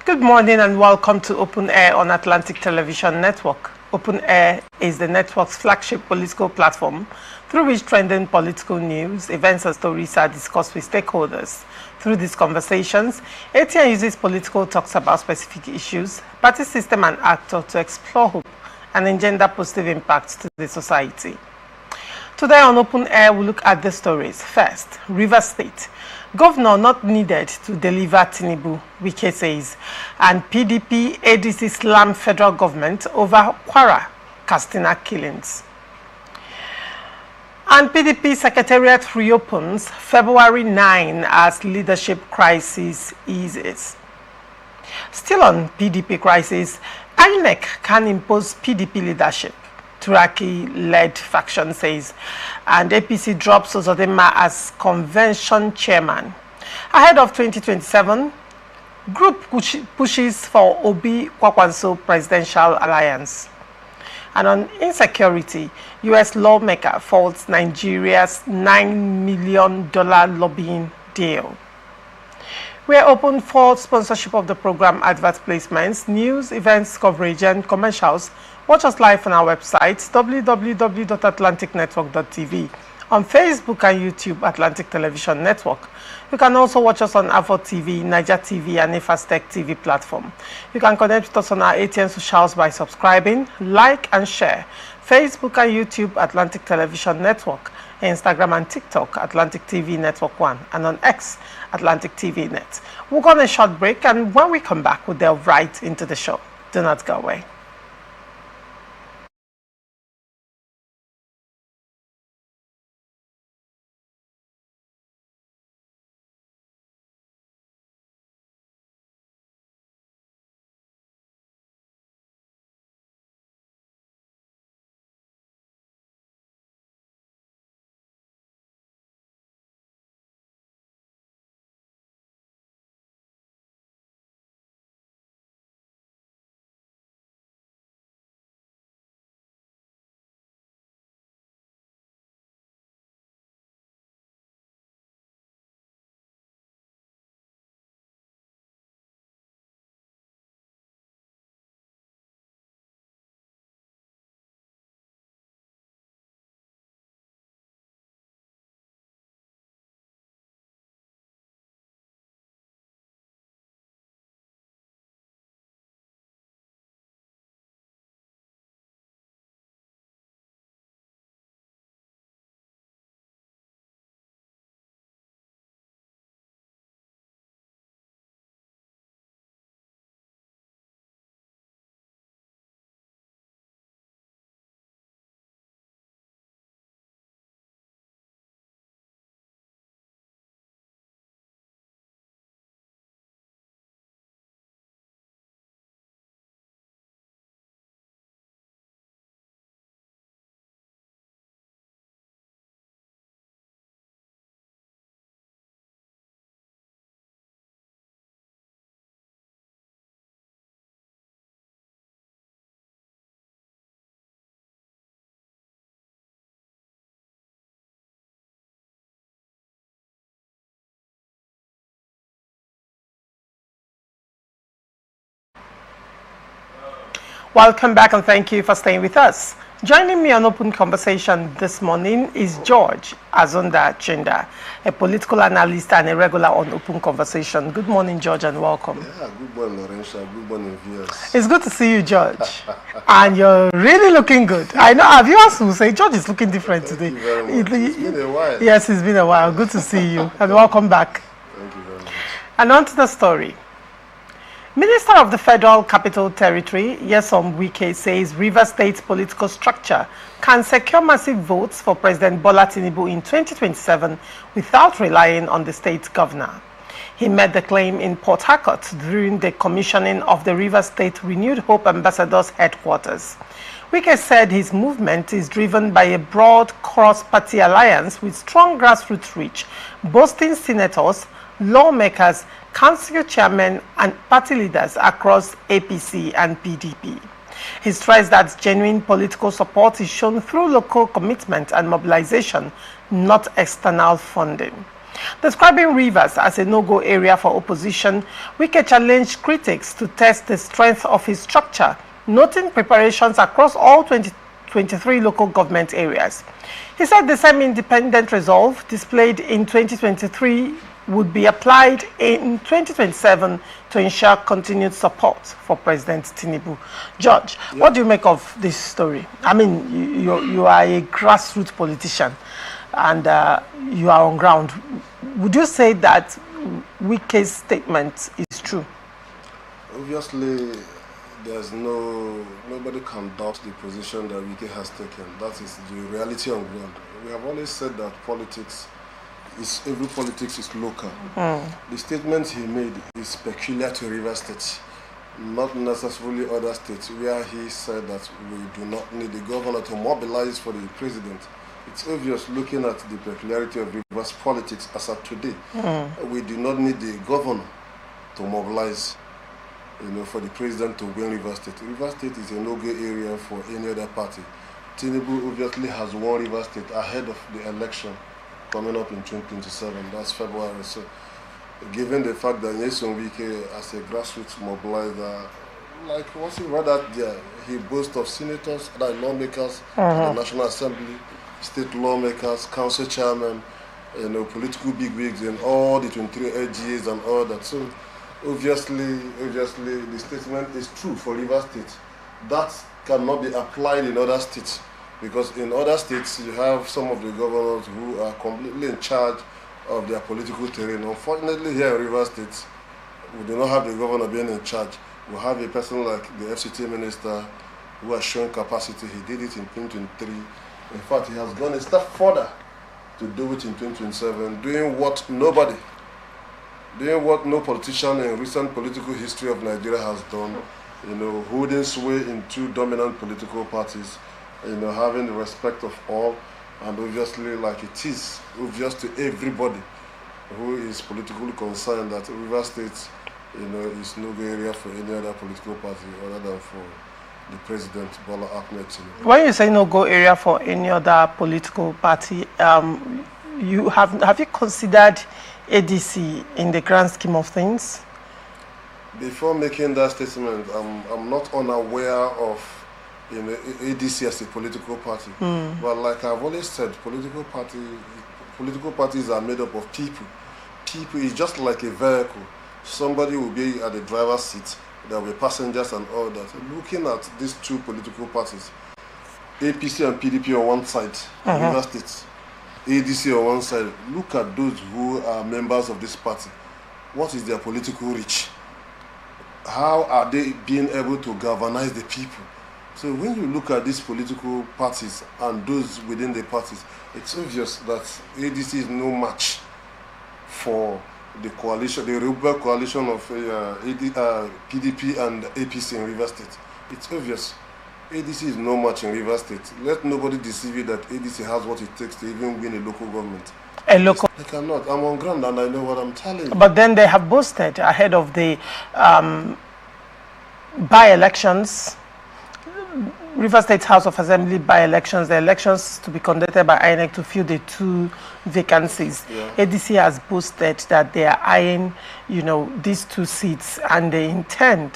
Good morning and welcome to Open Air on Atlantic Television Network. Open Air is the network's flagship political platform through which trending political news, events and stories are discussed with stakeholders. Through these conversations, ATN uses political talks about specific issues, party system and actor to explore hope and engender positive impacts to the society. Today on Open Air, we look at the stories. First, Rivers State. Governor not needed to deliver Tinubu, Wike says, and PDP ADC slam federal government over Kwara, Katsina killings. And PDP Secretariat reopens February 9 as leadership crisis eases. Still on PDP crisis, INEC can impose PDP leadership, Turaki-led faction says, and APC drops Ozodema as convention chairman. Ahead of 2027, group pushes for Obi Kwakwanso presidential alliance. And on insecurity, U.S. lawmaker faults Nigeria's $9 million lobbying deal. We are open for sponsorship of the program, advert placements, news, events, coverage, and commercials. Watch us live on our website, www.atlanticnetwork.tv, on Facebook and YouTube, Atlantic Television Network. You can also watch us on Avot TV, Niger TV, and Ifastech TV platform. You can connect with us on our ATN socials by subscribing, like, and share. Facebook and YouTube, Atlantic Television Network. Instagram and TikTok, Atlantic TV Network 1, and on X, Atlantic TV Net. We'll go on a short break, and when we come back, we'll delve right into the show. Do not go away. Welcome back and thank you for staying with us. Joining me on Open Conversation this morning is George Azunda Chinda, a political analyst and a regular on Open Conversation. Good morning, George, and welcome. Yeah, good morning, Lorenza. Good morning, viewers. It's good to see you, George. And you're really looking good. I know our viewers will say George is looking different today. Thank you very much. It's been a while. Yes, it's been a while. Good to see you. And welcome back. Thank you very much. And on to the story. Minister of the Federal Capital Territory, Nyesom Wike, says Rivers State's political structure can secure massive votes for President Bola Tinubu in 2027 without relying on the state governor. He made the claim in Port Harcourt during the commissioning of the Rivers State Renewed Hope Ambassadors headquarters. Wike said his movement is driven by a broad cross-party alliance with strong grassroots reach, boasting senators, lawmakers, council chairmen and party leaders across APC and PDP. He stressed that genuine political support is shown through local commitment and mobilization, not external funding. Describing Rivers as a no-go area for opposition, Wike challenged critics to test the strength of his structure, noting preparations across all 23 local government areas. He said the same independent resolve displayed in 2023 would be applied in 2027 to ensure continued support for President Tinubu. George, what do you make of this story? I mean, you are a grassroots politician and you are on ground. Would you say that Wike's statement is true? Obviously, nobody can doubt the position that Wike has taken. That is the reality on ground. We have always said that every politics is local. The statement he made is peculiar to Rivers State, not necessarily other states, where he said that we do not need the governor to mobilize for the president. It's obvious looking at the peculiarity of Rivers politics as of today. We do not need the governor to mobilize, for the president to win Rivers State. Rivers State is a no-go area for any other party. Tinubu obviously has won Rivers State ahead of the election coming up in 2027. That's February. So, given the fact that Nyesom Wike, as a grassroots mobilizer, like what's he read out there, he boasts of senators, other lawmakers, the National Assembly, state lawmakers, council chairmen, political bigwigs in all the 23 LGAs and all that. So obviously the statement is true for Rivers State. That cannot be applied in other states, because in other states you have some of the governors who are completely in charge of their political terrain. Unfortunately, here in Rivers State, we do not have the governor being in charge. We have a person like the FCT minister who has shown capacity. He did it in 2023. In fact, he has gone a step further to do it in 2027, doing what no politician in recent political history of Nigeria has done, holding sway in two dominant political parties, having the respect of all, and obviously, like it is obvious to everybody who is politically concerned that Rivers State, is no area for any other political party other than for the President, Bola Ahmed Tinubu. When you say no-go area for any other political party, have you considered ADC in the grand scheme of things? Before making that statement, I'm not unaware of ADC as a political party. But like I've always said, political parties are made up of people. People is just like a vehicle. Somebody will be at the driver's seat. There will be passengers and all that. Looking at these two political parties, APC and PDP on one side, Rivers State, ADC on one side, look at those who are members of this party. What is their political reach? How are they being able to galvanize the people? So when you look at these political parties and those within the parties, it's obvious that ADC is no match for the coalition, the rebel coalition of PDP and APC in Rivers State. It's obvious. ADC is no match in Rivers State. Let nobody deceive you that ADC has what it takes to even win a local government. They cannot. I'm on ground and I know what I'm telling you. But then they have boasted ahead of the by-elections, Rivers State House of Assembly by-elections, the elections to be conducted by INEC to fill the 2 vacancies. ADC has boasted that they are eyeing, these 2 seats and they intend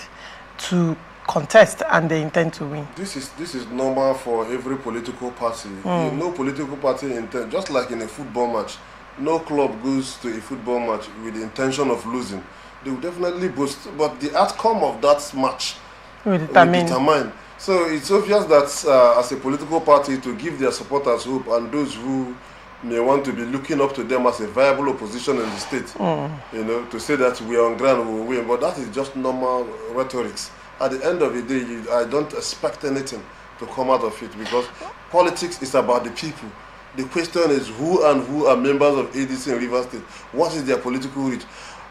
to contest and they intend to win. This is normal for every political party. No political party intend, just like in a football match, no club goes to a football match with the intention of losing. They will definitely boast, but the outcome of that match will determine. So it's obvious that as a political party, to give their supporters hope and those who may want to be looking up to them as a viable opposition in the state, to say that we are on ground, we will win. But that is just normal rhetorics. At the end of the day, I don't expect anything to come out of it, because politics is about the people. The question is who are members of ADC in Rivers State? What is their political reach?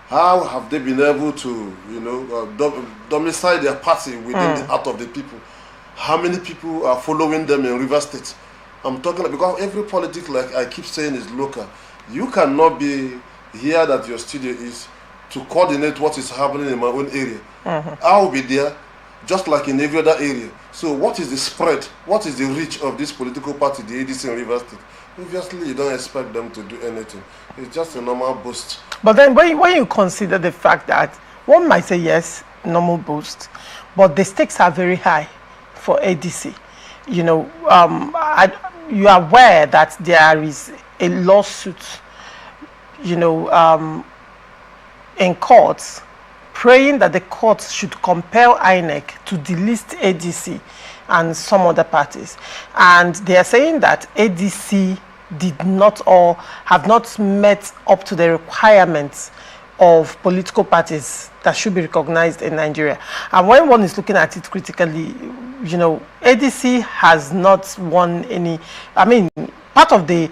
How have they been able to, domicile their party within the heart of the people? How many people are following them in Rivers State? I'm talking because every politics, like I keep saying, is local. You cannot be here that your studio is to coordinate what is happening in my own area. I will be there. just like in every other area. So what is the spread? What is the reach of this political party, the ADC in Rivers State? Obviously, you don't expect them to do anything. It's just a normal boost. But then when you consider the fact that one might say, yes, normal boost, but the stakes are very high for ADC. You know, you are aware that there is a lawsuit, you know, in courts, praying that the courts should compel INEC to delist ADC and some other parties. And they are saying that ADC did not or have not met up to the requirements of political parties that should be recognized in Nigeria. And when one is looking at it critically, you know, ADC has not won any, I mean, part of the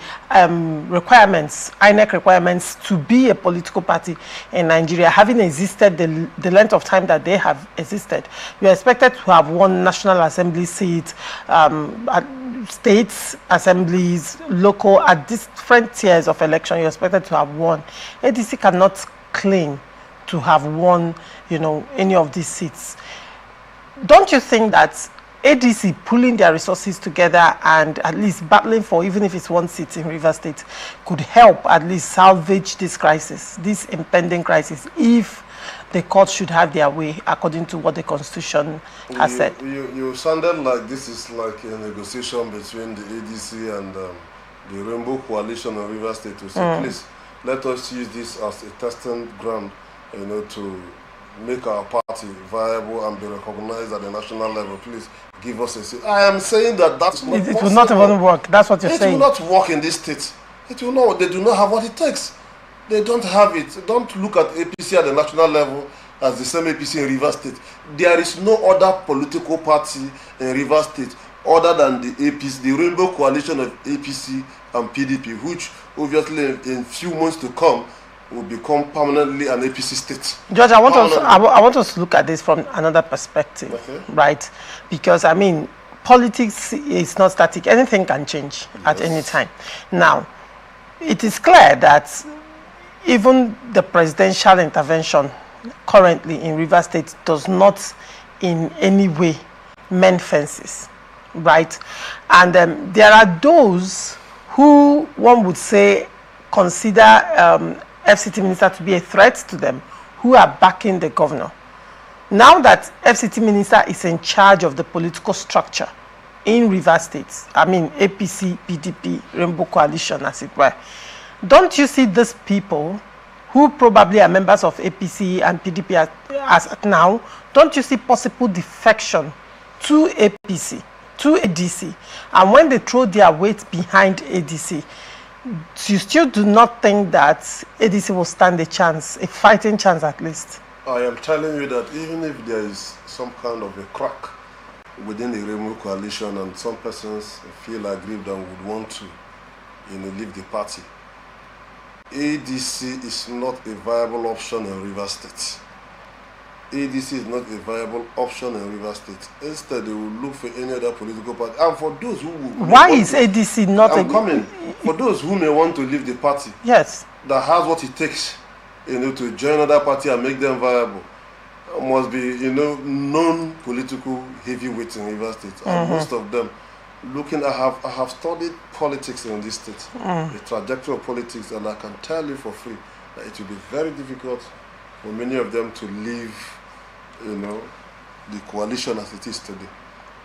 requirements, INEC requirements to be a political party in Nigeria, having existed the length of time that they have existed, you are expected to have won National Assembly seats, states assemblies, local, at different tiers of election, you're expected to have won. ADC cannot claim to have won, you know, any of these seats. Don't you think that ADC pulling their resources together and at least battling for even if it's one seat in Rivers State could help at least salvage this crisis, this impending crisis, if the court should have their way according to what the Constitution has said? You sounded like this is like a negotiation between the ADC and the Rainbow Coalition of Rivers State to say, please, let us use this as a testing ground, you know, to make our party viable and be recognized at the national level. Please give us a seat. I am saying that that's not possible. It will not even work. That's what you're saying. It will not work in this state. It will not. They do not have what it takes. They don't have it. Don't look at APC at the national level as the same APC in Rivers State. There is no other political party in Rivers State other than the APC, the Rainbow Coalition of APC and PDP, which obviously in few months to come will become permanently an APC state. Judge, I want us to look at this from another perspective, okay, right? Because, I mean, politics is not static. Anything can change at any time. Now, it is clear that even the presidential intervention currently in Rivers State does not in any way mend fences, right? And there are those who one would say consider FCT minister to be a threat to them, who are backing the governor. Now that FCT minister is in charge of the political structure in Rivers State, I mean APC, PDP, Rainbow Coalition as it were, don't you see these people who probably are members of APC and PDP as now, don't you see possible defection to APC, to ADC? And when they throw their weight behind ADC, you still do not think that ADC will stand a chance, a fighting chance at least? I am telling you that even if there is some kind of a crack within the Rainbow Coalition and some persons feel aggrieved and would want to, you know, leave the party, ADC is not a viable option in Rivers State. ADC is not a viable option in Rivers State. Instead, they will look for any other political party. And for those who why is ADC not for those who may want to leave the party, yes, that has what it takes, you know, to join another party and make them viable, must be, you know, non-political heavyweights in Rivers State. And most of them looking, I have studied politics in this state, the trajectory of politics, and I can tell you for free that it will be very difficult for many of them to leave, you know, the coalition as it is today.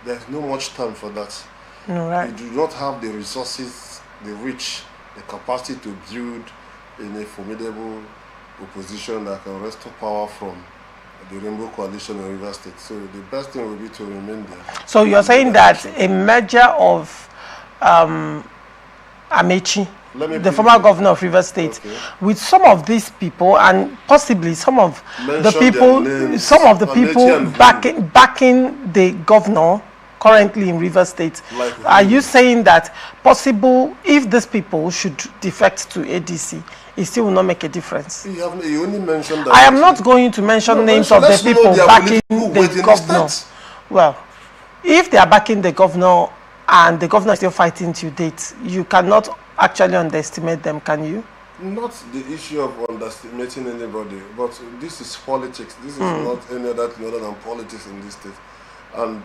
There's no much time for that. Right. You do not have the resources, the reach, the capacity to build in a formidable opposition that can restore power from the Rainbow Coalition in Rivers State. So the best thing will be to remain there. So you're saying that a merger of Amechi, the former governor of Rivers State, okay, with some of these people and possibly some of the people backing the governor currently in Rivers State, like, are you saying that possible if these people should defect to ADC, it still will not make a difference? You only mentioned that. I am not going to mention names of the people backing the governor. Well, if they are backing the governor and the governor is still fighting to date, you cannot actually underestimate them, can you? Not the issue of underestimating anybody, but this is politics. This is not any other thing other than politics in this state. And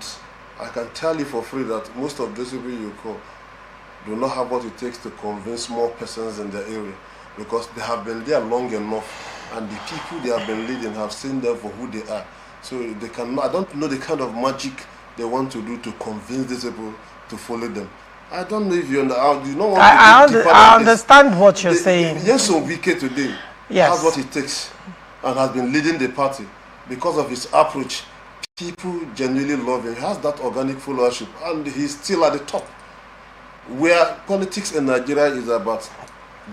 I can tell you for free that most of those people you call do not have what it takes to convince more persons in their area, because they have been there long enough, and the people they have been leading have seen them for who they are. So they cannot. I don't know the kind of magic they want to do to convince these people to follow them. I don't know if you understand. You don't want to go deeper I than this. understand what you're saying. Yes, Wike today has what it takes and has been leading the party because of his approach. People genuinely love him. He has that organic followership, and he's still at the top. Where politics in Nigeria is about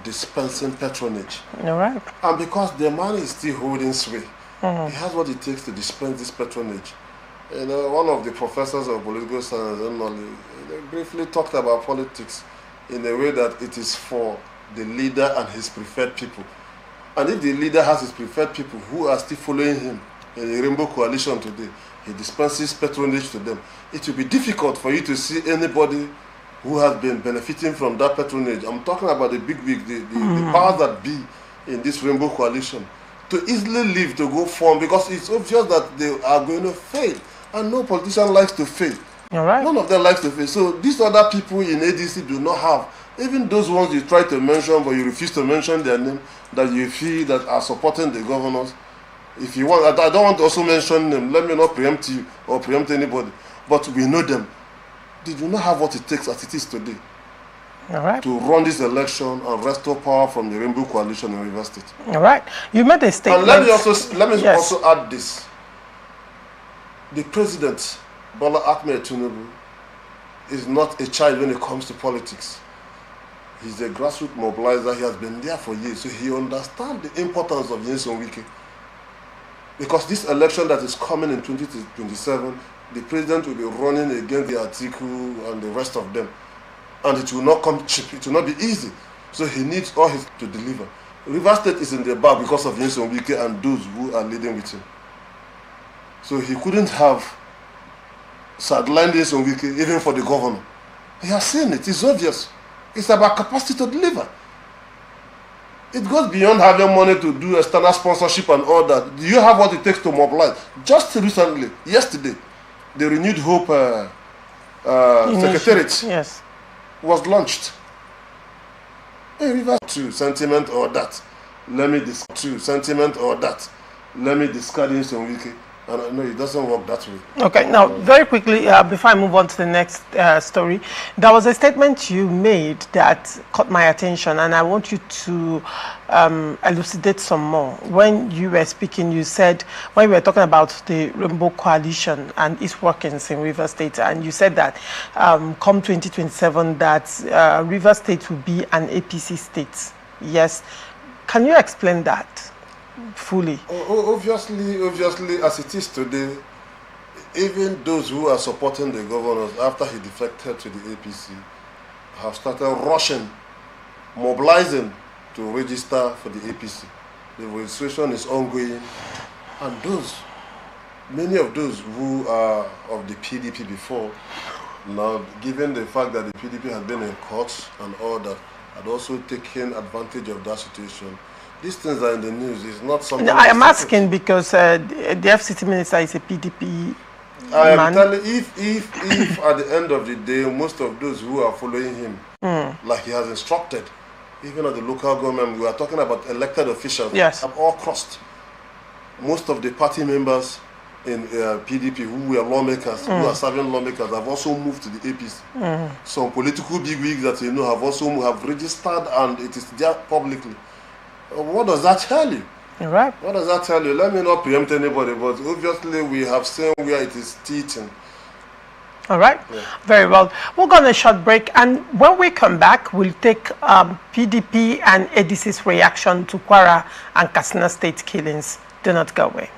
dispensing patronage. All right. And because the man is still holding sway, he has what it takes to dispense this patronage. You know, one of the professors of political science and knowledge, they briefly talked about politics in a way that it is for the leader and his preferred people. And if the leader has his preferred people who are still following him in the Rainbow Coalition today, he dispenses patronage to them. It will be difficult for you to see anybody who has been benefiting from that patronage. I'm talking about the big wigs, the powers that be in this Rainbow Coalition, to easily leave to go form, because it's obvious that they are going to fail. And no politician likes to fail. All right. None of them likes to fail. So these other people in ADC do not have, even those ones you try to mention but you refuse to mention their name, that you feel that are supporting the governors. If you want, I don't want to also mention them. Let me not preempt you or preempt anybody. But we know them. They do not have what it takes as it is today. All right. To run this election and restore power from the Rainbow Coalition in Rivers State. All right. You made a statement. And let me also add this. The president, Bola Ahmed Tinubu, is not a child when it comes to politics. He's a grassroots mobilizer. He has been there for years, so he understands the importance of Nyesom Wike. Because this election that is coming in 2027, the president will be running against the Atiku and the rest of them. And it will not come cheap. It will not be easy. So he needs all his to deliver. Rivers State is in the back because of Nyesom Wike and those who are leading with him. So he couldn't have sidelined Nyesom Wike even for the governor. He has seen it. It's obvious. It's about capacity to deliver. It goes beyond having money to do external sponsorship and all that. Do you have what it takes to mobilize? Just recently, yesterday, the Renewed Hope Secretariat was launched. A river to sentiment or that. Let me discard Nyesom Wike. And no, it doesn't work that way. Okay, now very quickly, before I move on to the next story, there was a statement you made that caught my attention, and I want you to elucidate some more. When you were speaking, you said, when we were talking about the Rainbow Coalition and its workings in Rivers State, and you said that come 2027, that Rivers State will be an APC state. Yes. Can you explain that fully? Obviously, as it is today, even those who are supporting the governors after he defected to the APC have started rushing, mobilizing to register for the APC. The registration is ongoing, and many of those who are of the PDP before, now given the fact that the PDP had been in courts and all that, had also taken advantage of that situation. These things are in the news. It's not something. I am asking because the FCT minister is a PDP I am telling you, if at the end of the day, most of those who are following him, like he has instructed, even at the local government, we are talking about elected officials, have all crossed. Most of the party members in PDP who were lawmakers, who are serving lawmakers, have also moved to the APC. Some political bigwigs that you know have registered, and it is there publicly. What does that tell you? Right. What does that tell you? Let me not preempt anybody, but obviously we have seen where it is teaching. All right. Yeah. Very well. We'll go on a short break, and when we come back, we'll take PDP and ADC's reaction to Kwara and Katsina State killings. Do not go away.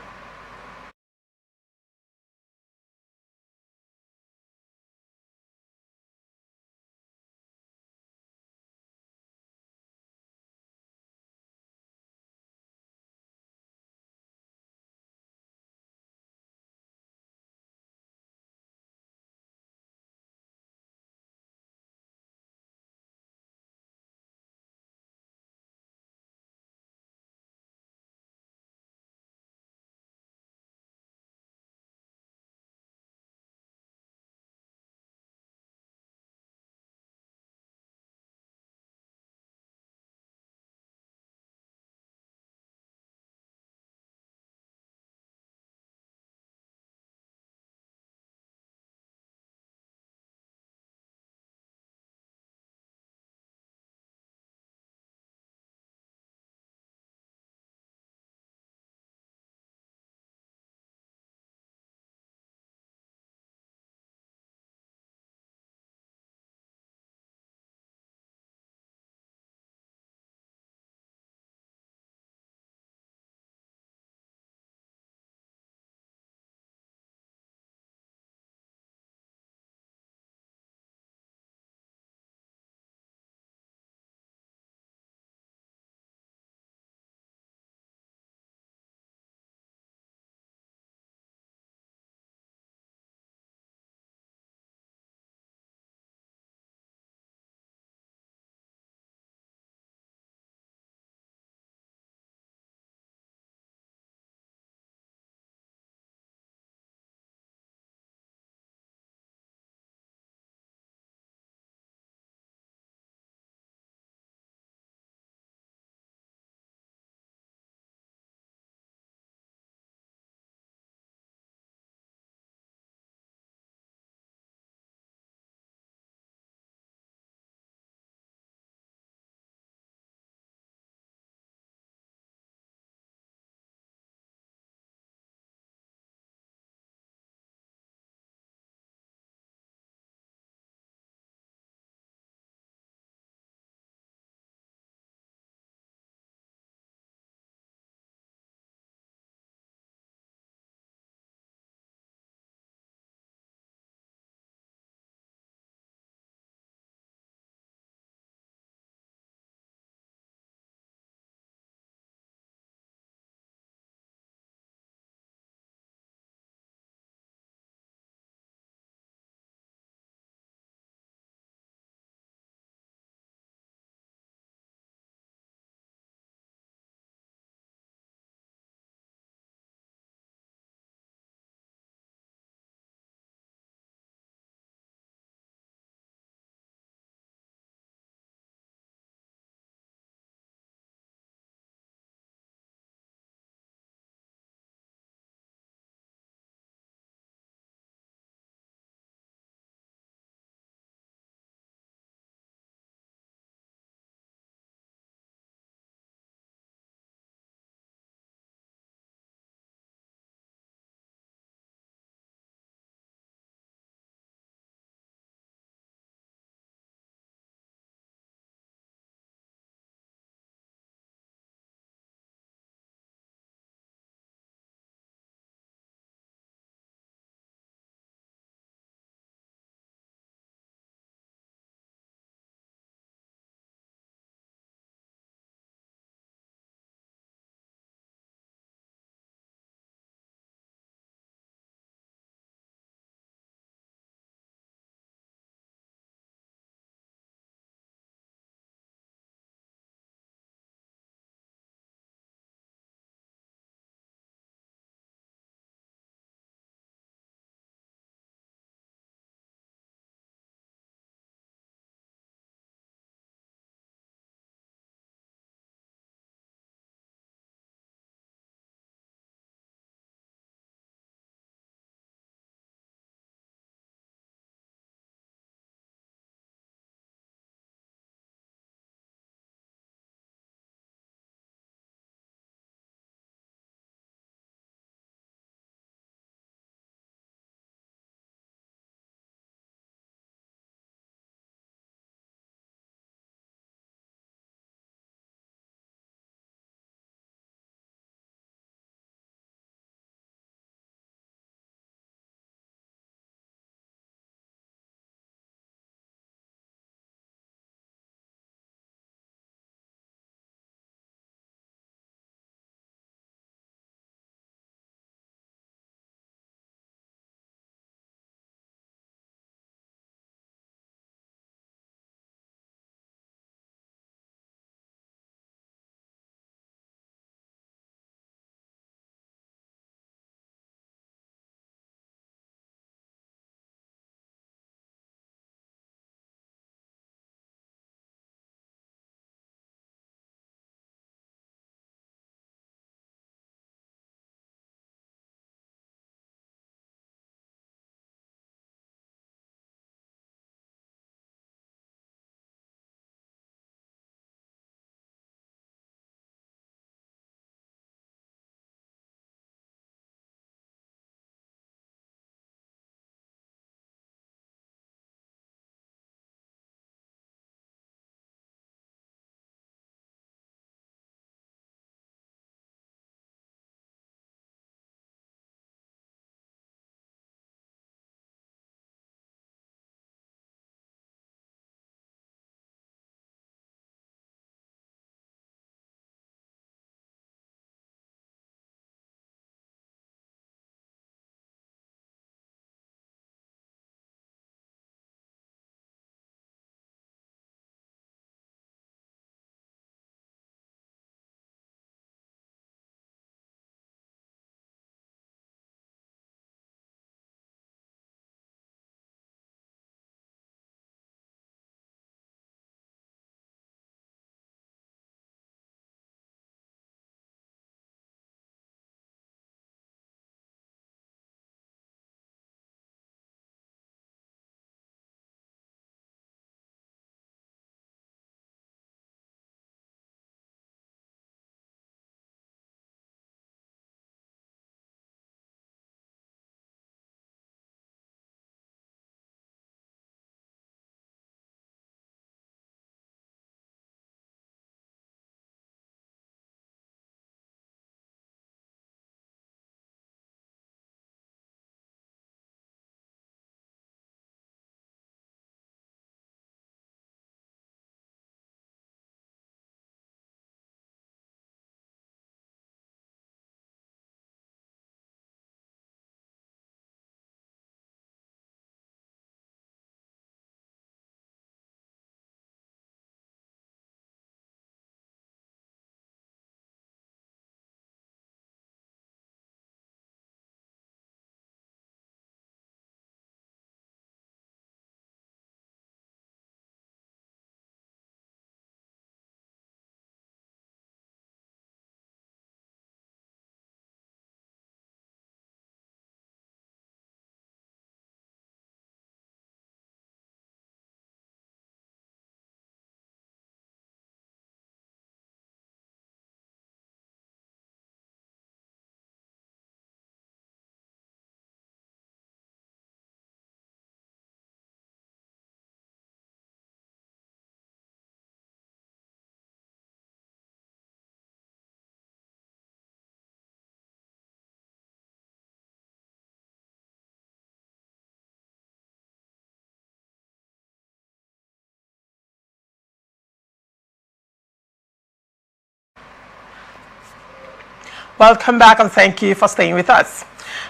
Welcome back and thank you for staying with us.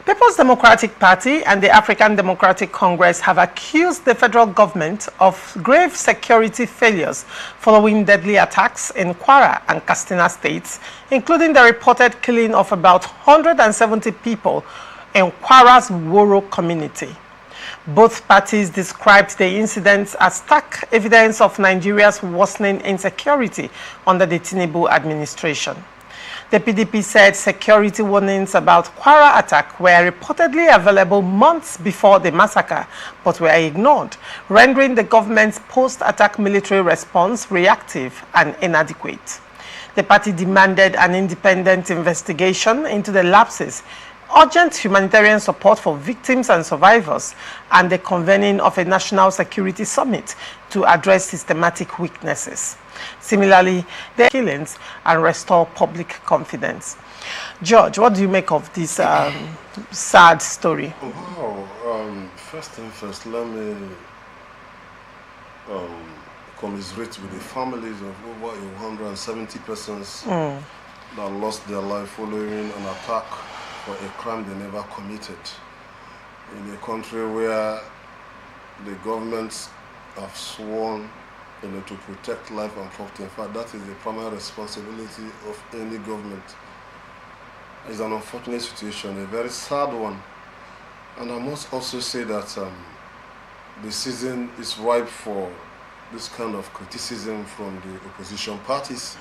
People's Democratic Party and the African Democratic Congress have accused the federal government of grave security failures following deadly attacks in Kwara and Katsina states, including the reported killing of about 170 people in Kwara's Woro community. Both parties described the incidents as stark evidence of Nigeria's worsening insecurity under the Tinubu administration. The PDP said security warnings about Kwara attack were reportedly available months before the massacre, but were ignored, rendering the government's post-attack military response reactive and inadequate. The party demanded an independent investigation into the lapses, urgent humanitarian support for victims and survivors, and the convening of a national security summit to address systematic weaknesses. Similarly, the killings and restore public confidence. George, what do you make of this sad story? Wow. First thing first, let me commiserate with the families of over 170 persons that lost their life following an attack for a crime they never committed. In a country where the governments have sworn to protect life and property. In fact, that is the primary responsibility of any government. It's an unfortunate situation, a very sad one. And I must also say that the season is ripe for this kind of criticism from the opposition parties,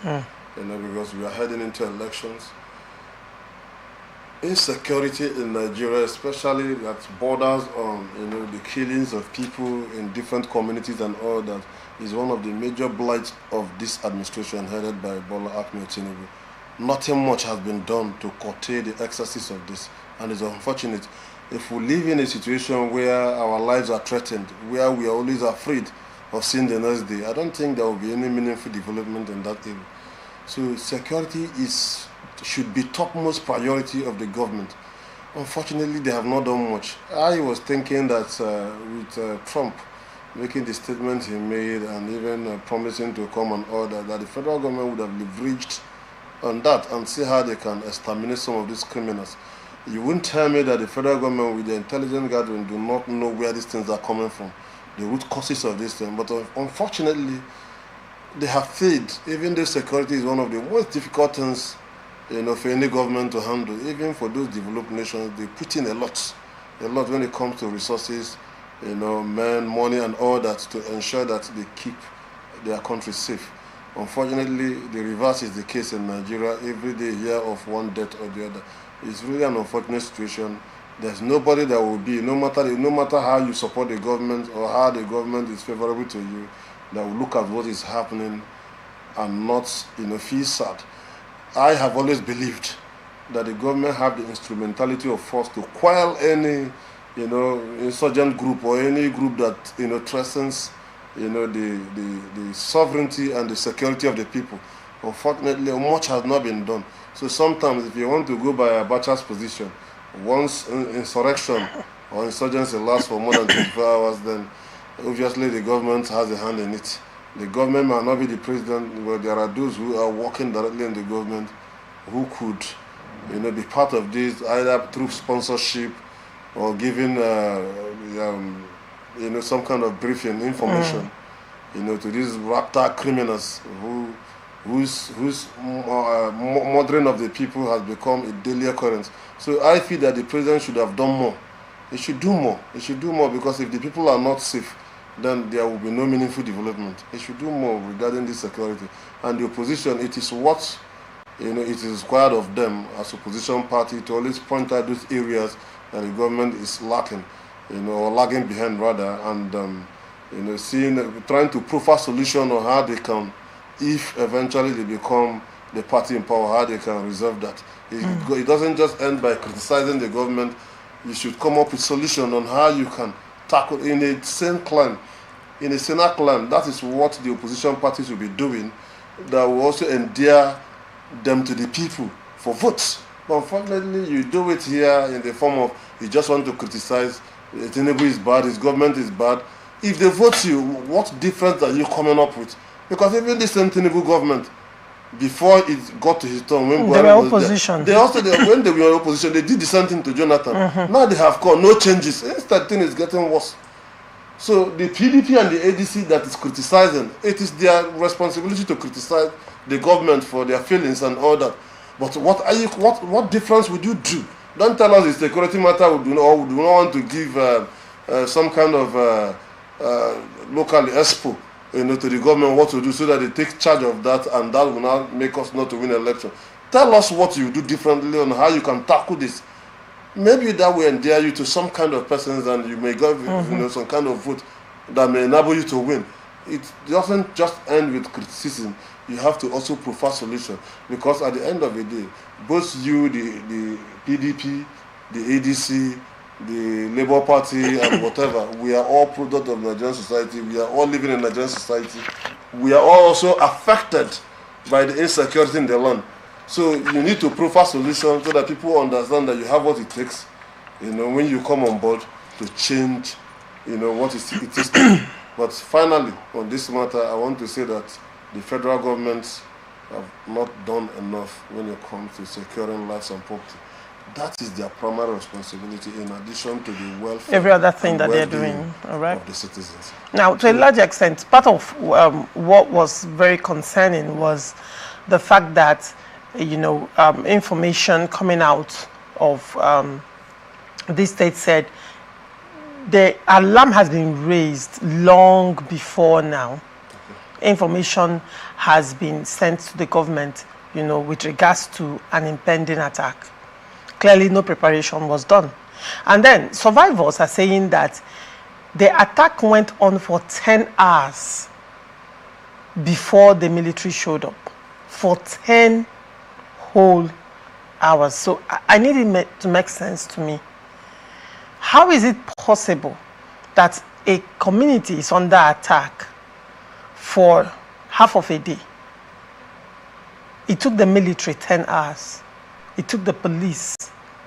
because we are heading into elections. Insecurity in Nigeria, especially that borders on the killings of people in different communities and all that, is one of the major blights of this administration headed by Bola Ahmed Tinubu. Nothing much has been done to curtail the excesses of this, and it's unfortunate. If we live in a situation where our lives are threatened, where we are always afraid of seeing the next day, I don't think there will be any meaningful development in that area. So security should be topmost priority of the government. Unfortunately, they have not done much. I was thinking that with Trump making the statement he made and even promising to come on order, that the federal government would have leveraged on that and see how they can exterminate some of these criminals. You wouldn't tell me that the federal government with the intelligence gathering do not know where these things are coming from, the root causes of this thing. But unfortunately, they have failed. Even though security is one of the most difficult things for any government to handle. Even for those developed nations, they put in a lot when it comes to resources, men, money, and all that to ensure that they keep their country safe. Unfortunately, the reverse is the case in Nigeria. Every day hear of one death or the other. It's really an unfortunate situation. There's nobody that will be, no matter how you support the government or how the government is favorable to you, that will look at what is happening and not feel sad. I have always believed that the government have the instrumentality of force to quell any insurgent group or any group that threatens the sovereignty and the security of the people. Unfortunately, much has not been done. So sometimes if you want to go by Abacha's position, once insurrection or insurgency lasts for more than 24 hours, then obviously the government has a hand in it. The government might not be the president, but there are those who are working directly in the government who could be part of this, either through sponsorship or giving some kind of briefing information to these raptor criminals whose murdering of the people has become a daily occurrence. So I feel that the president should have done more. He should do more. He should do more, because if the people are not safe, then there will be no meaningful development. He should do more regarding this security. And the opposition, it is what it is required of them as opposition party to always point out those areas that the government is lacking, or lagging behind rather, and trying to profile solution on how they can, if eventually they become the party in power, how they can resolve that. It doesn't just end by criticizing the government. You should come up with solution on how you can tackle in a sane climb, in a saner climb. That is what the opposition parties will be doing, that will also endear them to the people for votes. But unfortunately, you do it here in the form of, you just want to criticize, Tinubu is bad, his government is bad. If they vote you, what difference are you coming up with? Because even the same Tinubu government, before it got to his turn, when they Buhari were was opposition. there, when they were in opposition, they did the same thing to Jonathan. Now they have come, no changes. Instead, thing is getting worse. So the PDP and the ADC that is criticizing, it is their responsibility to criticize the government for their failings and all that. But what difference would you do? Don't tell us it's a security matter. We do not want to give some kind of local expo, to the government what to do, so that they take charge of that, and that will not make us not to win election. Tell us what you do differently on how you can tackle this. Maybe that will endear you to some kind of persons, and you may get some kind of vote that may enable you to win. It doesn't just end with criticism. You have to also provide solution, because at the end of the day, both you, the PDP, the ADC, the Labour Party, and whatever, we are all product of Nigerian society. We are all living in Nigerian society. We are all also affected by the insecurity in the land. So you need to provide solutions so that people understand that you have what it takes, when you come on board, to change, what it is. But finally, on this matter, I want to say that the federal government have not done enough when it comes to securing lives and property. That is their primary responsibility, in addition to the welfare, every other thing that they're doing, all right, of the citizens. Now, to a large extent, part of what was very concerning was the fact that, information coming out of this state said the alarm has been raised long before now. Information has been sent to the government, with regards to an impending attack. Clearly, no preparation was done. And then survivors are saying that the attack went on for 10 hours before the military showed up. For 10 whole hours. So I need it to make sense to me. How is it possible that a community is under attack for half of a day? It took the military 10 hours. It took the police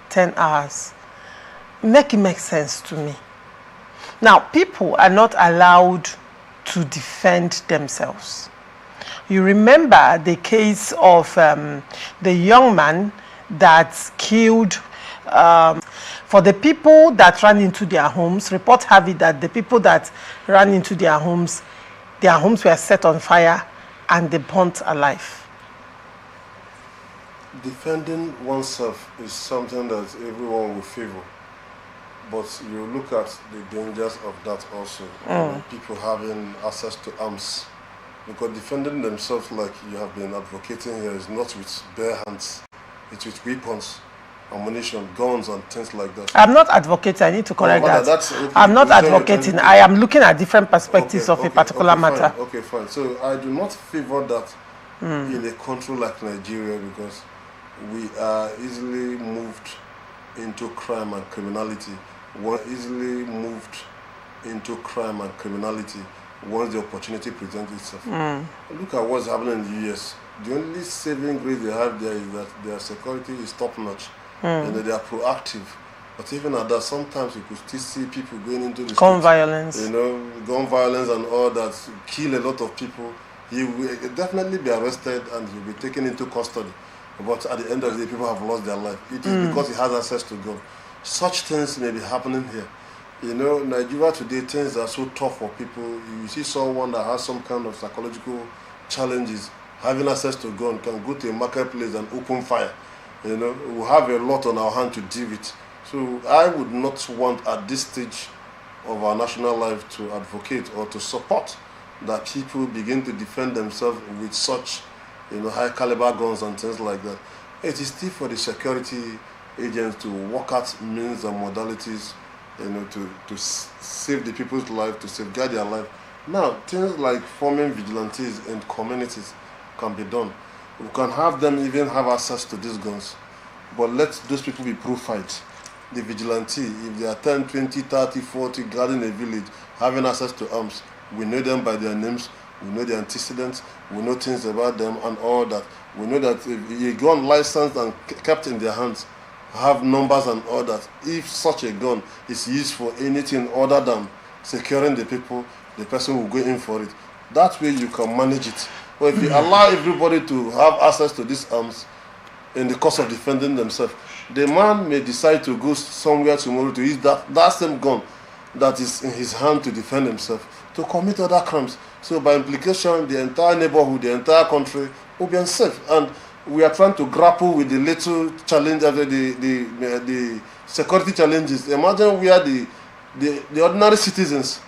10 hours. Make it make sense to me. Now, people are not allowed to defend themselves. You remember the case of the young man that killed, for the people that ran into their homes, reports have it that the people that ran into their homes were set on fire and they burnt alive. Defending oneself is something that everyone will favor, but you look at the dangers of that also. People having access to arms, because defending themselves, like you have been advocating here, is not with bare hands. It's with weapons, ammunition, guns, and things like that. I'm not advocating. I need to correct that. I'm not advocating. I am looking at different perspectives of a particular matter. Okay, fine. So I do not favor that in a country like Nigeria, because we are easily moved into crime and criminality. We're easily moved into crime and criminality once the opportunity presents itself. Look at what's happening in the US. The only saving grace they have there is that their security is top-notch. They are proactive. But even at that, sometimes you could still see people going into the gun violence. Gun violence and all that, kill a lot of people. He will definitely be arrested and he'll be taken into custody. But at the end of the day, people have lost their life. It is because he has access to gun. Such things may be happening here. Nigeria today, things are so tough for people. You see someone that has some kind of psychological challenges, having access to gun, can go to a marketplace and open fire. We have a lot on our hand to deal with. So I would not want at this stage of our national life to advocate or to support that people begin to defend themselves with such high caliber guns and things like that. It is still for the security agents to work out means and modalities, to save the people's life, to safeguard their life. Now, things like forming vigilantes in communities can be done. We can have them even have access to these guns, but let those people be profiled. The vigilante, if they are 10, 20, 30, 40 guarding a village, having access to arms, we know them by their names, we know their antecedents, we know things about them and all that. We know that if a gun licensed and kept in their hands, have numbers and all that. If such a gun is used for anything other than securing the people, the person will go in for it. That way you can manage it. But if you allow everybody to have access to these arms in the course of defending themselves, the man may decide to go somewhere tomorrow to use that same gun that is in his hand to defend himself, to commit other crimes. So by implication, the entire neighborhood, the entire country will be unsafe. And we are trying to grapple with the little challenge of the security challenges. Imagine where the ordinary citizens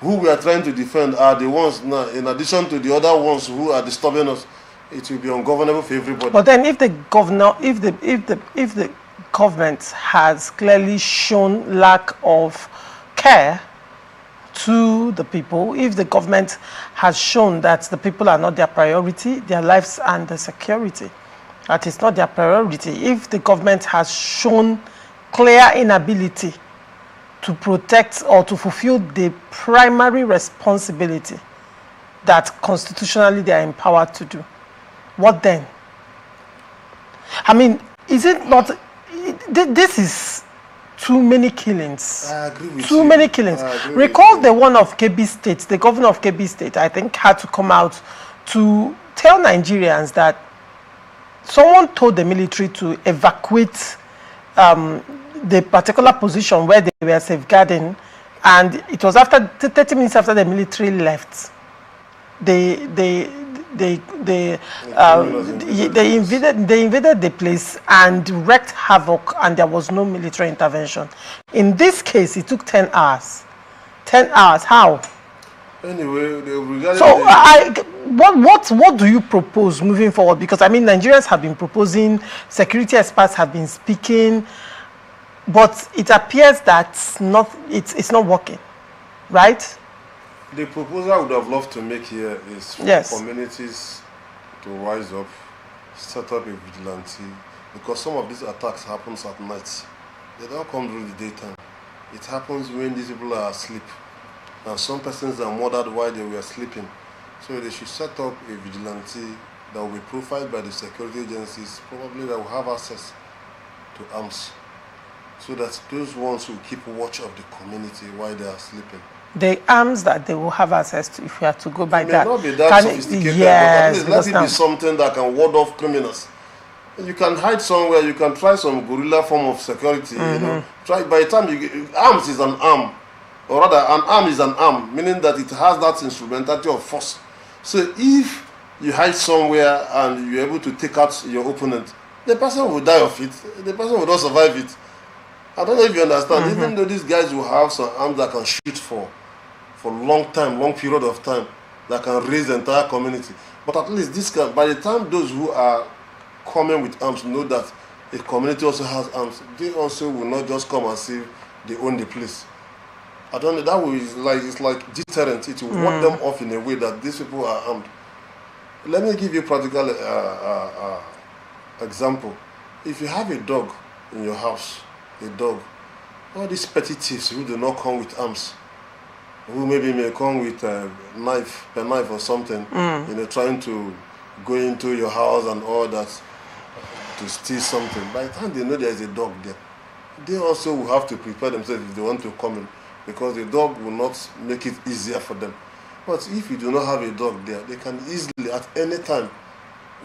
who we are trying to defend are the ones now, in addition to the other ones who are disturbing us. It will be ungovernable for everybody. But then, if the government has clearly shown lack of care to the people, if the government has shown that the people are not their priority, their lives and their security, that is not their priority, if the government has shown clear inability to protect or to fulfill the primary responsibility that constitutionally they are empowered to do, what then? I mean, is it not, this is too many killings. I agree with too you. many killings. Recall the one of Kebbi State. The governor of Kebbi State, I think, had to come out to tell Nigerians that someone told the military to evacuate the particular position where they were safeguarding, and it was after 30 minutes after the military left, they invaded the place and wreaked havoc, and there was no military intervention. In this case, it took 10 hours. 10 hours. How? Anyway, so what do you propose moving forward? Because I mean, Nigerians have been proposing, security experts have been speaking, but it appears that it's not working, right? The proposal I would have loved to make here is for communities to rise up, set up a vigilante, because some of these attacks happens at night. They don't come during the daytime. It happens when these people are asleep, and some persons are murdered while they were sleeping. So they should set up a vigilante that will be profiled by the security agencies, probably that will have access to arms, so that those ones will keep watch of the community while they are sleeping. The arms that they will have access to, if you have to go by that. It may not be that sophisticated, but at least let it be something that can ward off criminals. You can hide somewhere, you can try some guerrilla form of security, you know. Try, by the time you get, arms is an arm, or rather an arm is an arm, meaning that it has that instrumentality of force. So if you hide somewhere and you're able to take out your opponent, the person will die of it, the person will not survive it. I don't know if you understand, even though these guys will have some arms that can shoot for long period of time, that can raise the entire community. But at least this can, by the time those who are coming with arms know that a community also has arms, they also will not just come and say they own the place. I don't know, that way it's like deterrent. It will ward them off in a way that these people are armed. Let me give you a practical example. If you have a dog in your house, all these petty thieves who do not come with arms, who maybe may come with a knife or something, you know, trying to go into your house and all that to steal something. By the time they know there is a dog there, they also will have to prepare themselves if they want to come in, because the dog will not make it easier for them. But if you do not have a dog there, they can easily at any time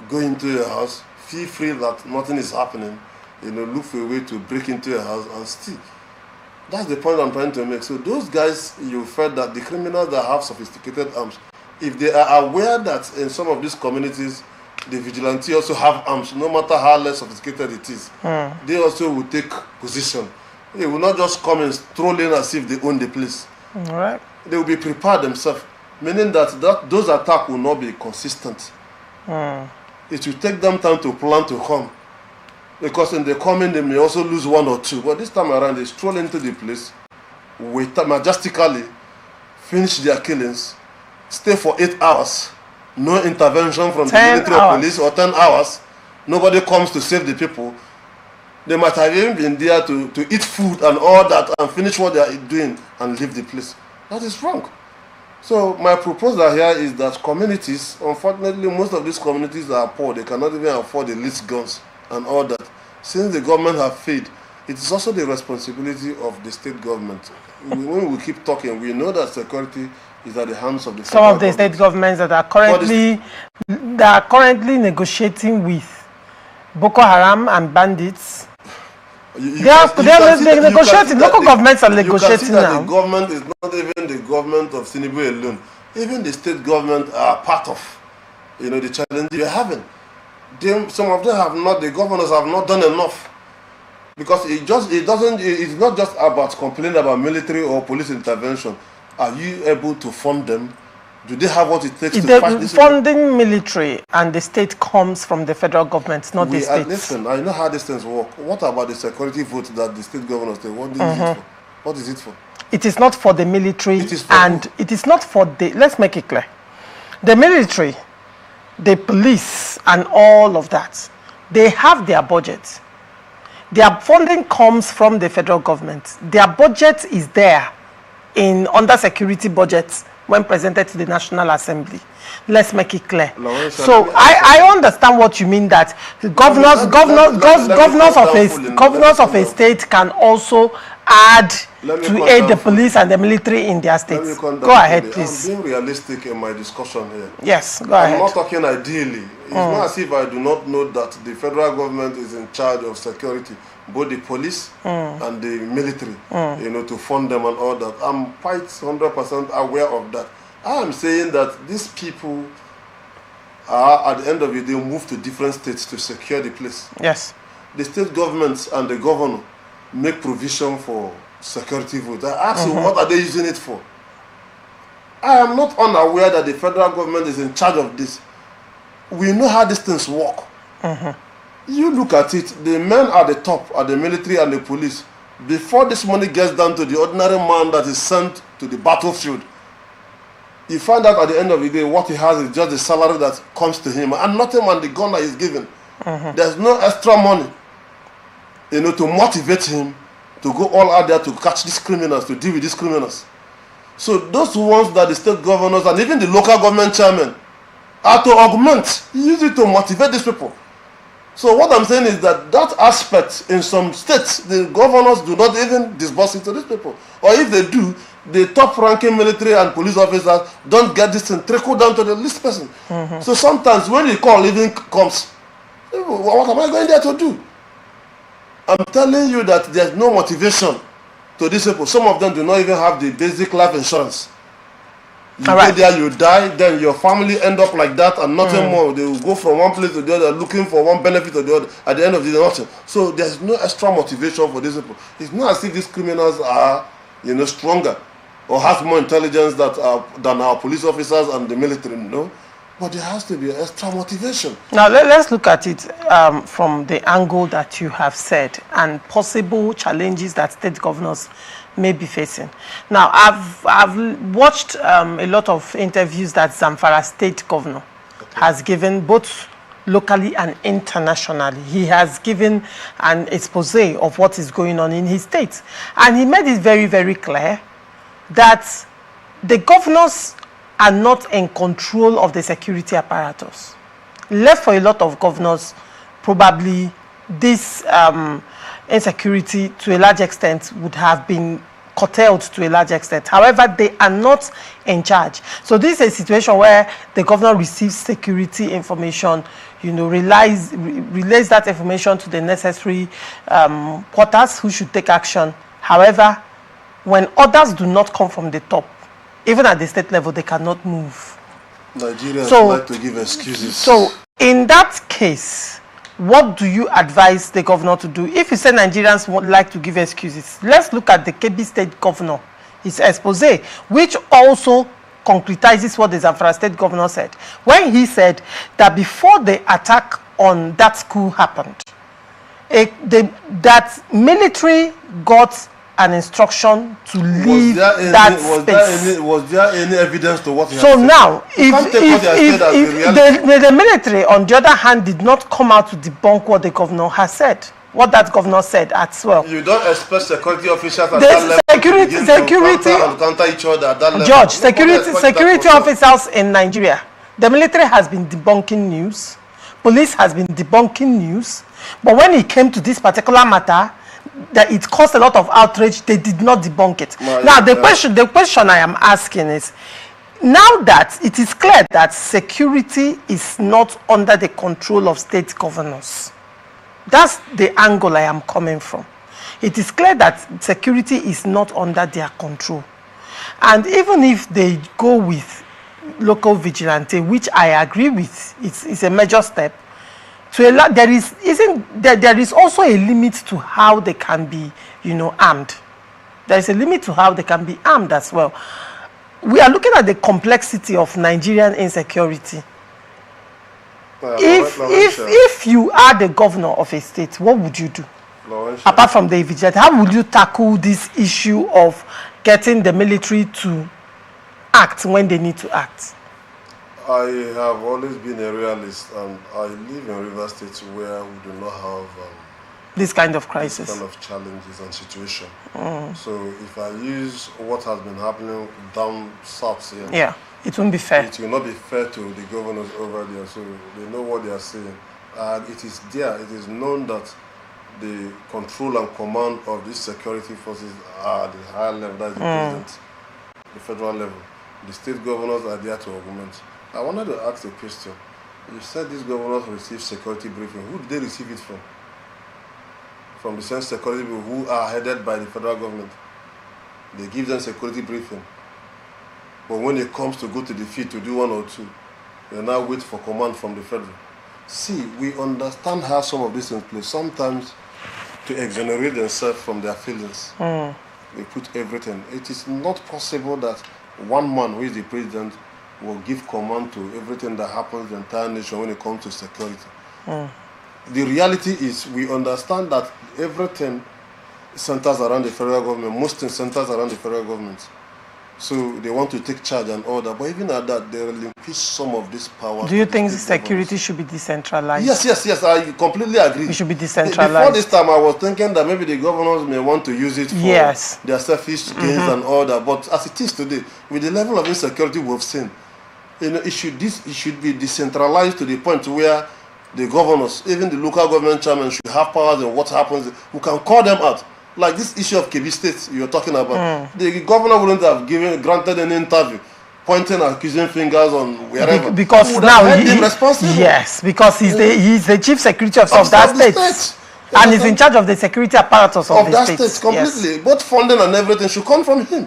go into your house, feel free that nothing is happening, you know, look for a way to break into your house and steal. That's the point I'm trying to make. So those guys, you felt that the criminals that have sophisticated arms, if they are aware that in some of these communities, the vigilante also have arms, no matter how less sophisticated it is, they also will take position. They will not just come and stroll in as if they own the place. All right. They will be prepared themselves, meaning that those attacks will not be consistent. It will take them time to plan to come. Because in the coming, they may also lose one or two. But this time around, they stroll into the place, wait majestically, finish their killings, stay for 8 hours, no intervention from the military or police, or 10 hours. Nobody comes to save the people. They might have even been there to eat food and all that and finish what they are doing and leave the place. That is wrong. So my proposal here is that communities, unfortunately, most of these communities are poor. They cannot even afford the least guns and all that. Since the government have failed, it is also the responsibility of the state government. When we keep talking, we know that security is at the hands of the some of the state governments that are currently negotiating with Boko Haram and bandits. They are negotiating. Local governments are negotiating now. The government is not even the government of Tinubu alone. Even the state government are part of, the challenge we are having. Some of them have not. The governors have not done enough, because it's not just about complaining about military or police intervention. Are you able to fund them? Do they have what it takes to fight this? Funding military and the state comes from the federal government, not the state. Listen, I know how these things work. What about the security vote that the state governors take? What is it for? What is it for? It is not for the military, it is for it is not for the. Let's make it clear: the military, the police, and all of that, they have their budget. Their funding comes from the federal government. Their budget is there in under security budgets when presented to the National Assembly. Let's make it clear. So I understand what you mean, that governors of a state can also add to aid the police and the military in their states. Go ahead, please. I'm being realistic in my discussion here. Yes, go ahead. I'm not talking ideally. It's not as if I do not know that the federal government is in charge of security, both the police and the military, to fund them and all that. I'm quite 100% aware of that. I am saying that these people are, at the end of it, they move to different states to secure the place. Yes. The state governments and the governor make provision for security votes. I ask you, what are they using it for? I am not unaware that the federal government is in charge of this. We know how these things work. You look at it, the men at the top are the military and the police. Before this money gets down to the ordinary man that is sent to the battlefield, you find out at the end of the day what he has is just the salary that comes to him, and nothing on the gun that he's given. There's no extra money, to motivate him to go all out there to catch these criminals, to deal with these criminals. So those ones that the state governors and even the local government chairmen are to augment, use it to motivate these people. So what I'm saying is that aspect in some states, the governors do not even disburse it to these people. Or if they do, the top-ranking military and police officers don't get this and trickle down to the least person. So sometimes when the call even comes, what am I going there to do? I'm telling you that there's no motivation to these people. Some of them do not even have the basic life insurance. You go there, you die, then your family end up like that and nothing more. They will go from one place to the other looking for one benefit or the other. At the end of the day, nothing. So there's no extra motivation for these people. It's not as if these criminals are, stronger or have more intelligence than our police officers and the military, no. But there has to be an extra motivation. Now, let's look at it from the angle that you have said and possible challenges that state governors may be facing. Now, I've watched a lot of interviews that Zamfara state governor has given, both locally and internationally. He has given an expose of what is going on in his state. And he made it very, very clear that the governors are not in control of the security apparatus. Left for a lot of governors, probably this insecurity to a large extent would have been curtailed to a large extent. However, they are not in charge. So this is a situation where the governor receives security information, relays that information to the necessary quarters who should take action. However, when orders do not come from the top, even at the state level, they cannot move. Nigerians like to give excuses. So in that case, what do you advise the governor to do? If you say Nigerians would like to give excuses, let's look at the Kebbi state governor, his expose, which also concretizes what the Zamfara state governor said. When he said that before the attack on that school happened, that military got an instruction to leave that space. Was there any evidence to what he So had said? now, if the military, on the other hand, did not come out to debunk what the governor has said, what that governor said as well. You don't expect security officials at that level to counter each other at that level. Judge, security officers in Nigeria, the military has been debunking news, police has been debunking news, but when it came to this particular matter, that it caused a lot of outrage, they did not debunk it. Now, the question I am asking is, now that it is clear that security is not under the control of state governors, that's the angle I am coming from. It is clear that security is not under their control. And even if they go with local vigilante, which I agree with, it's a major step, to allow, there is also a limit to how they can be, armed. There is a limit to how they can be armed as well. We are looking at the complexity of Nigerian insecurity. If you are the governor of a state, what would you do? Apart from the vigilante, how would you tackle this issue of getting the military to act when they need to act? I have always been a realist, and I live in River State where we do not have this kind of crisis, this kind of challenges and situation. So if I use what has been happening down south here, yeah, it won't be fair. It will not be fair to the governors over there. So they know what they are saying, and it is there. It is known that the control and command of these security forces are at the higher level. That is the president, the federal level. The state governors are there to augment. I wanted to ask a question. You said these governors receive security briefing. Who did they receive it from? From the same security people who are headed by the federal government. They give them security briefing. But when it comes to go to the field to do one or two, they now wait for command from the federal. See, we understand how some of these things play. Sometimes to exonerate themselves from their feelings, they put everything. It is not possible that one man who is the president will give command to everything that happens in the entire nation when it comes to security. The reality is we understand that everything centers around the federal government, most things centers around the federal government. So they want to take charge and all that, but even at that, they relinquish some of this power. Do you think security should be decentralized? Yes, I completely agree. It should be decentralized. Before this time, I was thinking that maybe the governors may want to use it for their selfish gains and all that, but as it is today, with the level of insecurity we've seen, it should be decentralized to the point where the governors, even the local government chairman, should have powers in what happens. We can call them out. Like this issue of Kebbi State you're talking about. The governor wouldn't have granted an interview, pointing accusing fingers on wherever. Because now he's responsible. Yes, because he's the chief security officer of that state. And he's in charge of the security apparatus of the state. Completely. Yes. Both funding and everything should come from him.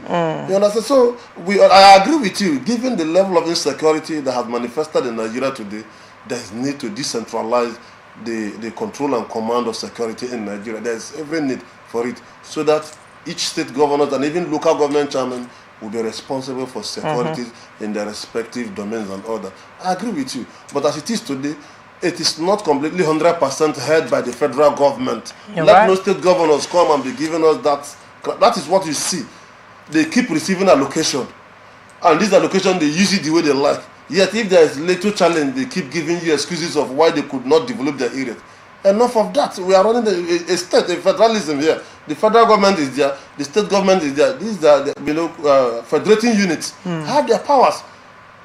You understand? So I agree with you. Given the level of insecurity that has manifested in Nigeria today, there is need to decentralize the control and command of security in Nigeria. There is every need for it, so that each state governor and even local government chairman will be responsible for security in their respective domains and all that. I agree with you. But as it is today, it is not completely 100% held by the federal government. Let no state governors come and be giving us that. That is what you see. They keep receiving allocation. And this allocation, they use it the way they like. Yet if there is little challenge, they keep giving you excuses of why they could not develop their area. Enough of that. We are running a state, a federalism here. The federal government is there, the state government is there. These are the federating units have their powers.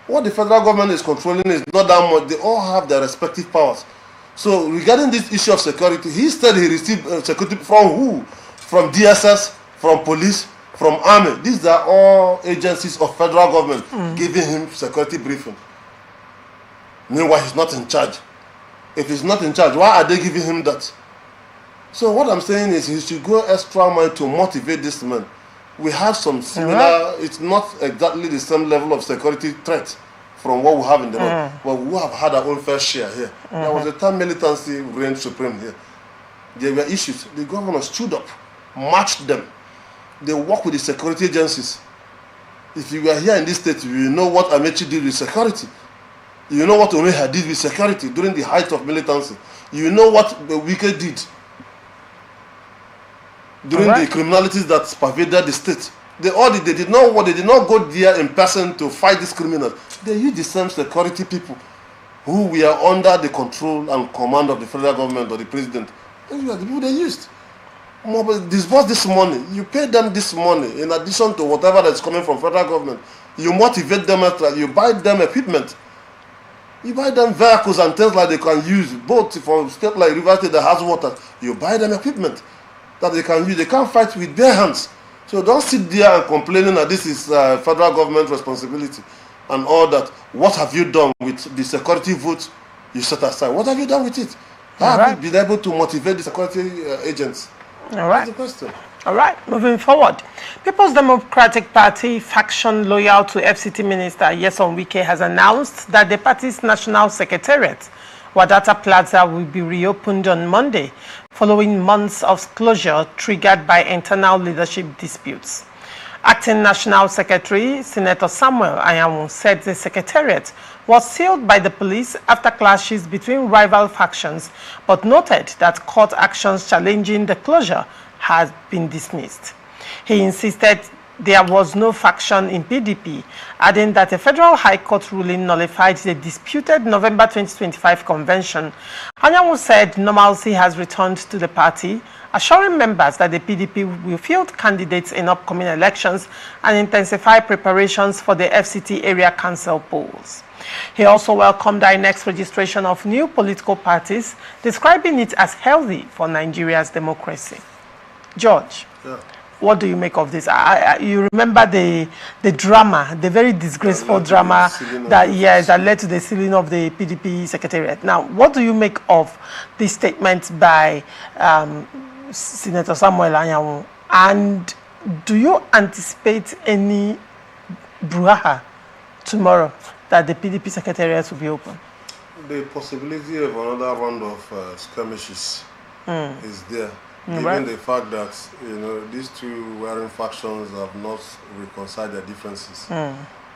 What the federal government is controlling is not that much. They all have their respective powers. So regarding this issue of security, he said he received security from who? From DSS, from police, from army. These are all agencies of federal government giving him security briefing. Meanwhile, he's not in charge. If he's not in charge, why are they giving him that? So what I'm saying is he should go extra mile to motivate this man. We have some similar, it's not exactly the same level of security threat from what we have in the north, but we have had our own fair share here. There was a time militancy reigned supreme here. There were issues. The governor stood up, marched them. They work with the security agencies. If you were here in this state, you know what Amechi did with security. You know what Omeha did with security during the height of militancy. You know what the Wike did during the criminalities that pervaded the state. They did not go there in person to fight these criminals. They used the same security people who were under the control and command of the federal government or the president. Those were the people they used. Disburse this money. You pay them this money in addition to whatever that's coming from federal government. You motivate them, you buy them equipment. You buy them vehicles and things like they can use, both for state like River State that has water. You buy them equipment that they can use. They can't fight with bare hands. So don't sit there and complaining that this is federal government responsibility. and all that. What have you done with the security vote you set aside? What have you done with it? How have you been able to motivate the security agents? All right. That's the question. All right, moving forward. People's Democratic Party faction loyal to FCT Minister Nyesom Wike has announced that the party's national secretariat, Wadata Plaza, will be reopened on Monday, following months of closure triggered by internal leadership disputes. Acting National Secretary, Senator Samuel Anyanwu, said the secretariat was sealed by the police after clashes between rival factions, but noted that court actions challenging the closure has been dismissed. He insisted there was no faction in PDP, adding that a federal high court ruling nullified the disputed November 2025 convention. Anyanwu said normalcy has returned to the party, assuring members that the PDP will field candidates in upcoming elections and intensify preparations for the FCT area council polls. He also welcomed INEC's registration of new political parties, describing it as healthy for Nigeria's democracy. George, what do you make of this? You remember the drama, the very disgraceful drama that led to the sealing of the PDP secretariat. Now, what do you make of this statement by Senator Samuel Anyanwu? And do you anticipate any brouhaha tomorrow that the PDP secretariat will be open? The possibility of another round of skirmishes is there. Given the fact that these two warring factions have not reconciled their differences,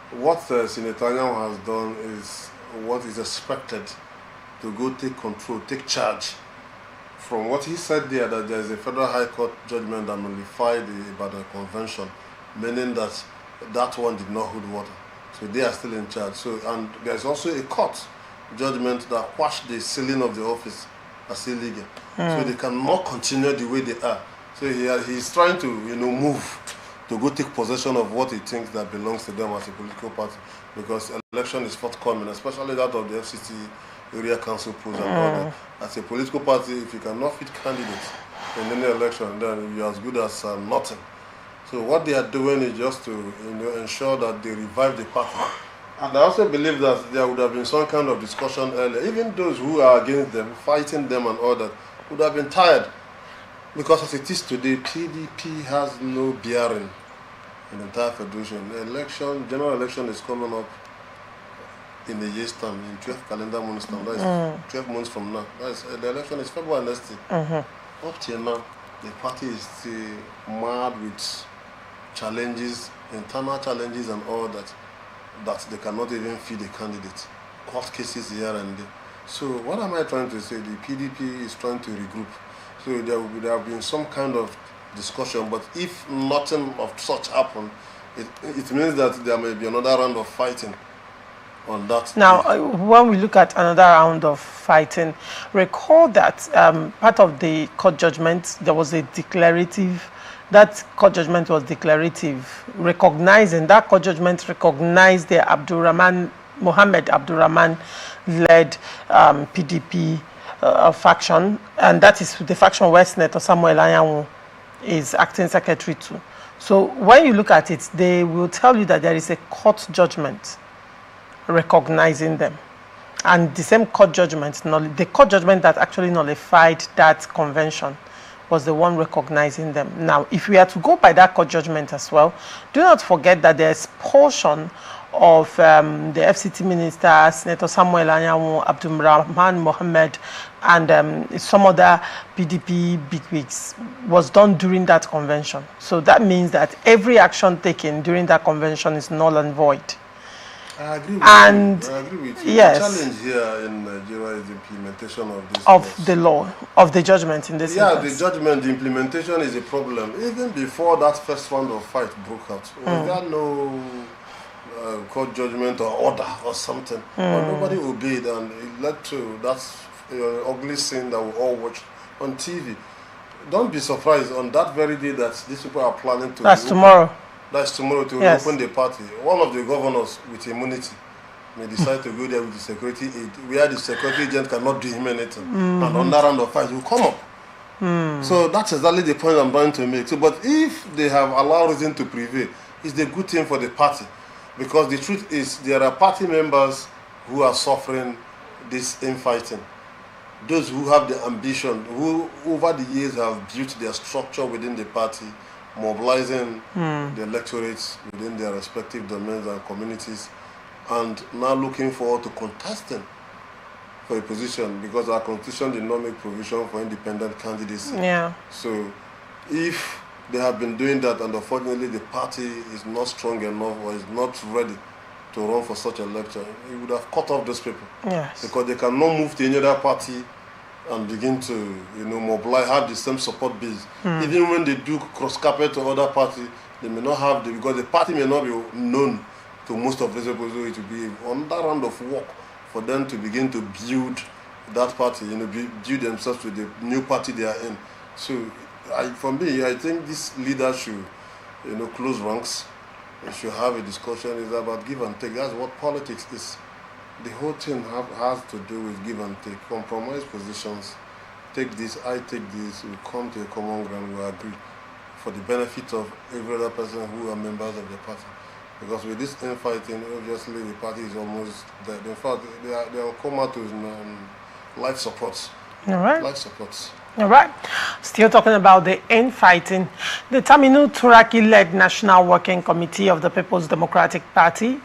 what Senator Anyanwu has done is what is expected, to go take control, take charge. From what he said there, that there is a federal high court judgment that nullified the Ibadan convention, meaning that that one did not hold water. So they are still in charge. So, and there is also a court judgment that quashed the sealing of the office as illegal. So they cannot continue the way they are. So he's trying to move to go take possession of what he thinks that belongs to them as a political party, because election is forthcoming, especially that of the FCT area council polls and all that. As a political party, if you cannot fit candidates in any election, then you're as good as nothing. So what they are doing is just to ensure that they revive the party. And I also believe that there would have been some kind of discussion earlier. Even those who are against them, fighting them and all that, would have been tired. Because as it is today, PDP has no bearing in the entire federation. The general election is coming up in a year's time, in 12 calendar months time. That is 12 months from now. The election is February next year. Up till now, the party is still mad with challenges, internal challenges and all that they cannot even feed a candidate. Court cases here and there. So what am I trying to say? The PDP is trying to regroup. So there have been some kind of discussion, but if nothing of such happen, it means that there may be another round of fighting on that. Now, when we look at another round of fighting, recall that part of the court judgment, there was a declarative. That court judgment was declarative, recognizing that court judgment recognized the Mohammed Abdurrahman-led PDP faction, and that is the faction where Senator Samuel Anyanwu is acting secretary to. So when you look at it, they will tell you that there is a court judgment recognizing them, and the same court judgment, the court judgment that actually nullified that convention, was the one recognizing them. Now, if we are to go by that court judgment as well, do not forget that there's portion of the FCT minister, Senator Samuel Anyanwu, Abdurrahman Mohammed, and some other PDP bigwigs was done during that convention. So that means that every action taken during that convention is null and void. I agree with you. Yes. The challenge here in Nigeria is the implementation of this the law, of the judgment in this instance. The judgment, the implementation is a problem. Even before that first round of fight broke out, was there no court judgment or order or something? But nobody obeyed, and it led to that ugly scene that we all watched on TV. Don't be surprised on that very day that these people are planning to. That's tomorrow. That's tomorrow to open the party. One of the governors with immunity may decide to go there with the security aid, where the security agent cannot do him anything. And on that round of fight will come up. So that's exactly the point I'm trying to make. So, but if they have allowed reason to prevail, it's a good thing for the party. Because the truth is, there are party members who are suffering this infighting. Those who have the ambition, who over the years have built their structure within the party, mobilizing the electorates within their respective domains and communities, and now looking forward to contesting for a position, because our constitution did not make provision for independent candidacy. Yeah. So if they have been doing that and unfortunately the party is not strong enough or is not ready to run for such an election, it would have cut off those people. Yes. Because they cannot move to any other party and begin to, mobilize, have the same support base. Even when they do cross carpet to other parties, they may not have because the party may not be known to most of these people. So it will be another round of work for them to begin to build that party, build themselves with the new party they are in. So for me, I think this leader should, close ranks. They should have a discussion. It's about give and take. That's what politics is. The whole thing has to do with give and take, compromise positions. Take this, I take this, we come to a common ground, we agree for the benefit of every other person who are members of the party. Because with this infighting, obviously the party is almost dead. In fact, they will come out with life supports. All right. Life supports. All right. Still talking about the infighting, the Taminu Turaki-led National Working Committee of the People's Democratic Party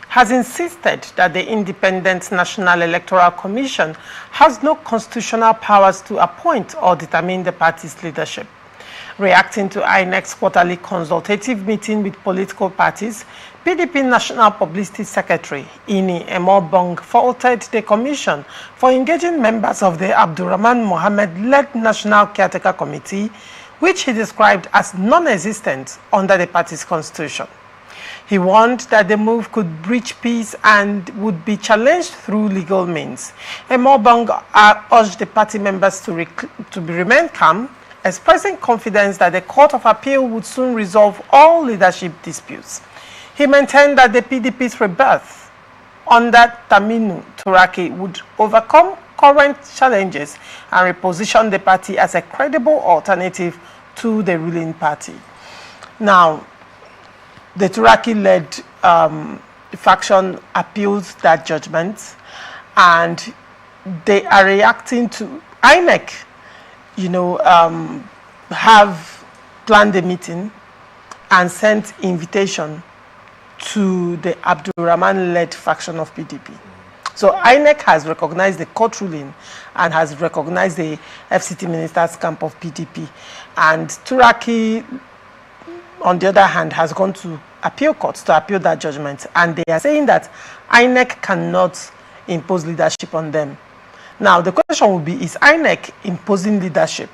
has insisted that the Independent National Electoral Commission has no constitutional powers to appoint or determine the party's leadership. Reacting to INEC's quarterly consultative meeting with political parties, PDP National Publicity Secretary Ini Emobong faulted the commission for engaging members of the Abdurrahman Mohammed-led National Caretaker Committee, which he described as non-existent under the party's constitution. He warned that the move could breach peace and would be challenged through legal means. Emobong urged the party members to remain calm, expressing confidence that the Court of Appeal would soon resolve all leadership disputes. He maintained that the PDP's rebirth under Taminu Turaki would overcome current challenges and reposition the party as a credible alternative to the ruling party. Now, the Turaki-led faction appealed that judgment, and they are reacting to INEC, have planned a meeting and sent invitation to the Abdurrahman-led faction of PDP. So INEC has recognized the court ruling and has recognized the FCT minister's camp of PDP. And Turaki, on the other hand, has gone to appeal courts to appeal that judgment. And they are saying that INEC cannot impose leadership on them. Now, the question will be, is INEC imposing leadership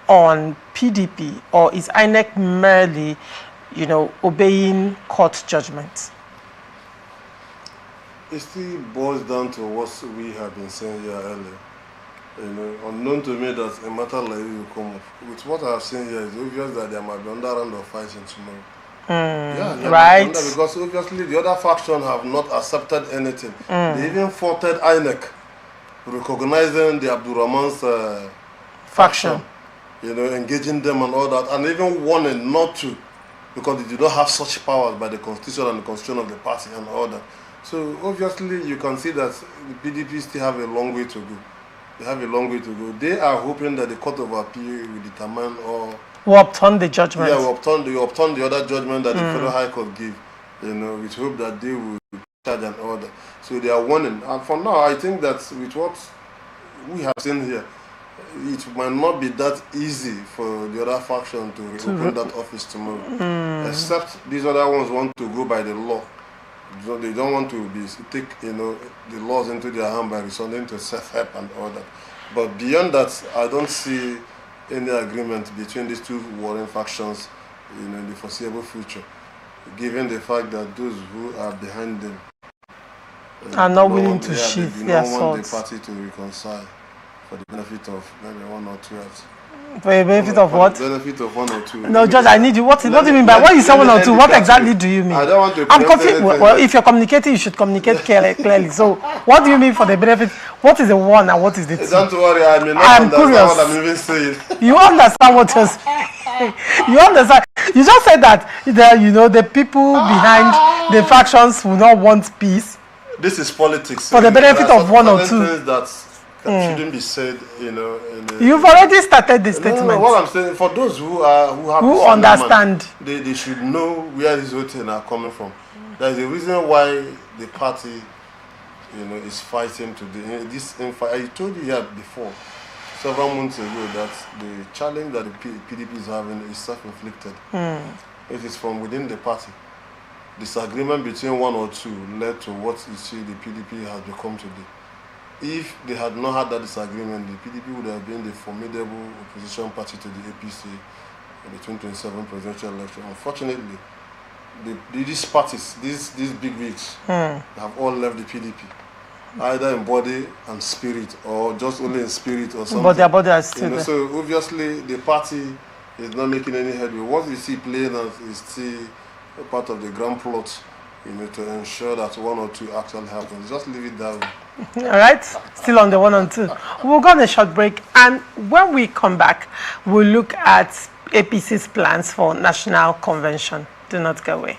on PDP, or is INEC merely, obeying court judgments? It still boils down to what we have been saying here earlier. Unknown to me that a matter like this will come up. With what I have seen here, it's obvious that there might be another round of fighting tomorrow. Right. Because obviously the other faction have not accepted anything. They even faulted INEC, recognizing the Abdurrahman's faction, engaging them and all that, and even warning not to, because they do not have such powers by the constitution and the constitution of the party and all that. So obviously you can see that the PDP still have a long way to go. They have a long way to go. They are hoping that the Court of Appeal will determine or will upturn the judgment. Yeah, will upturn the other judgment that the Federal High Court give. With hope that they will charge and order. So they are warning. And for now, I think that with what we have seen here, it might not be that easy for the other faction to reopen that office tomorrow. Except these other ones want to go by the law. So they don't want to take the laws into their hand by resorting to self-help and all that. But beyond that, I don't see any agreement between these two warring factions in the foreseeable future, given the fact that those who are behind them are not willing to shift their swords. They don't want the party to reconcile for the benefit of maybe one or two else. For the benefit of what? For the benefit of one or two. No, Judge, I need you. What do you mean by what you say one or two? What exactly do you mean? I don't want to. I'm confused. Well, if you're communicating, you should communicate clearly. So, what do you mean for the benefit? What is the one and what is the two? Don't worry, I may not understand curious. what I'm even saying. You understand what you're saying? You understand? You just said that the people behind the factions will not want peace. This is politics. For the benefit of one or two. Things that shouldn't be said, You've already started the statement. No, what I'm saying, for those who understand, they should know where this whole thing are coming from. There is a reason why the party, is fighting today. I told you here before, several months ago, that the challenge that the PDP is having is self-inflicted. It is from within the party. Disagreement between one or two led to what you see the PDP has become today. If they had not had that disagreement, the PDP would have been the formidable opposition party to the APC in the 2027 presidential election. Unfortunately, these parties, these big wigs, have all left the PDP, either in body and spirit, or just only in spirit or something. But their body is still there. So obviously, the party is not making any headway. What we see playing out is still a part of the grand plot, to ensure that one or two actually happens. Just leave it that way. All right, still on the 1 and 2. We'll go on a short break, and when we come back, we'll look at APC's plans for national convention. Do not go away.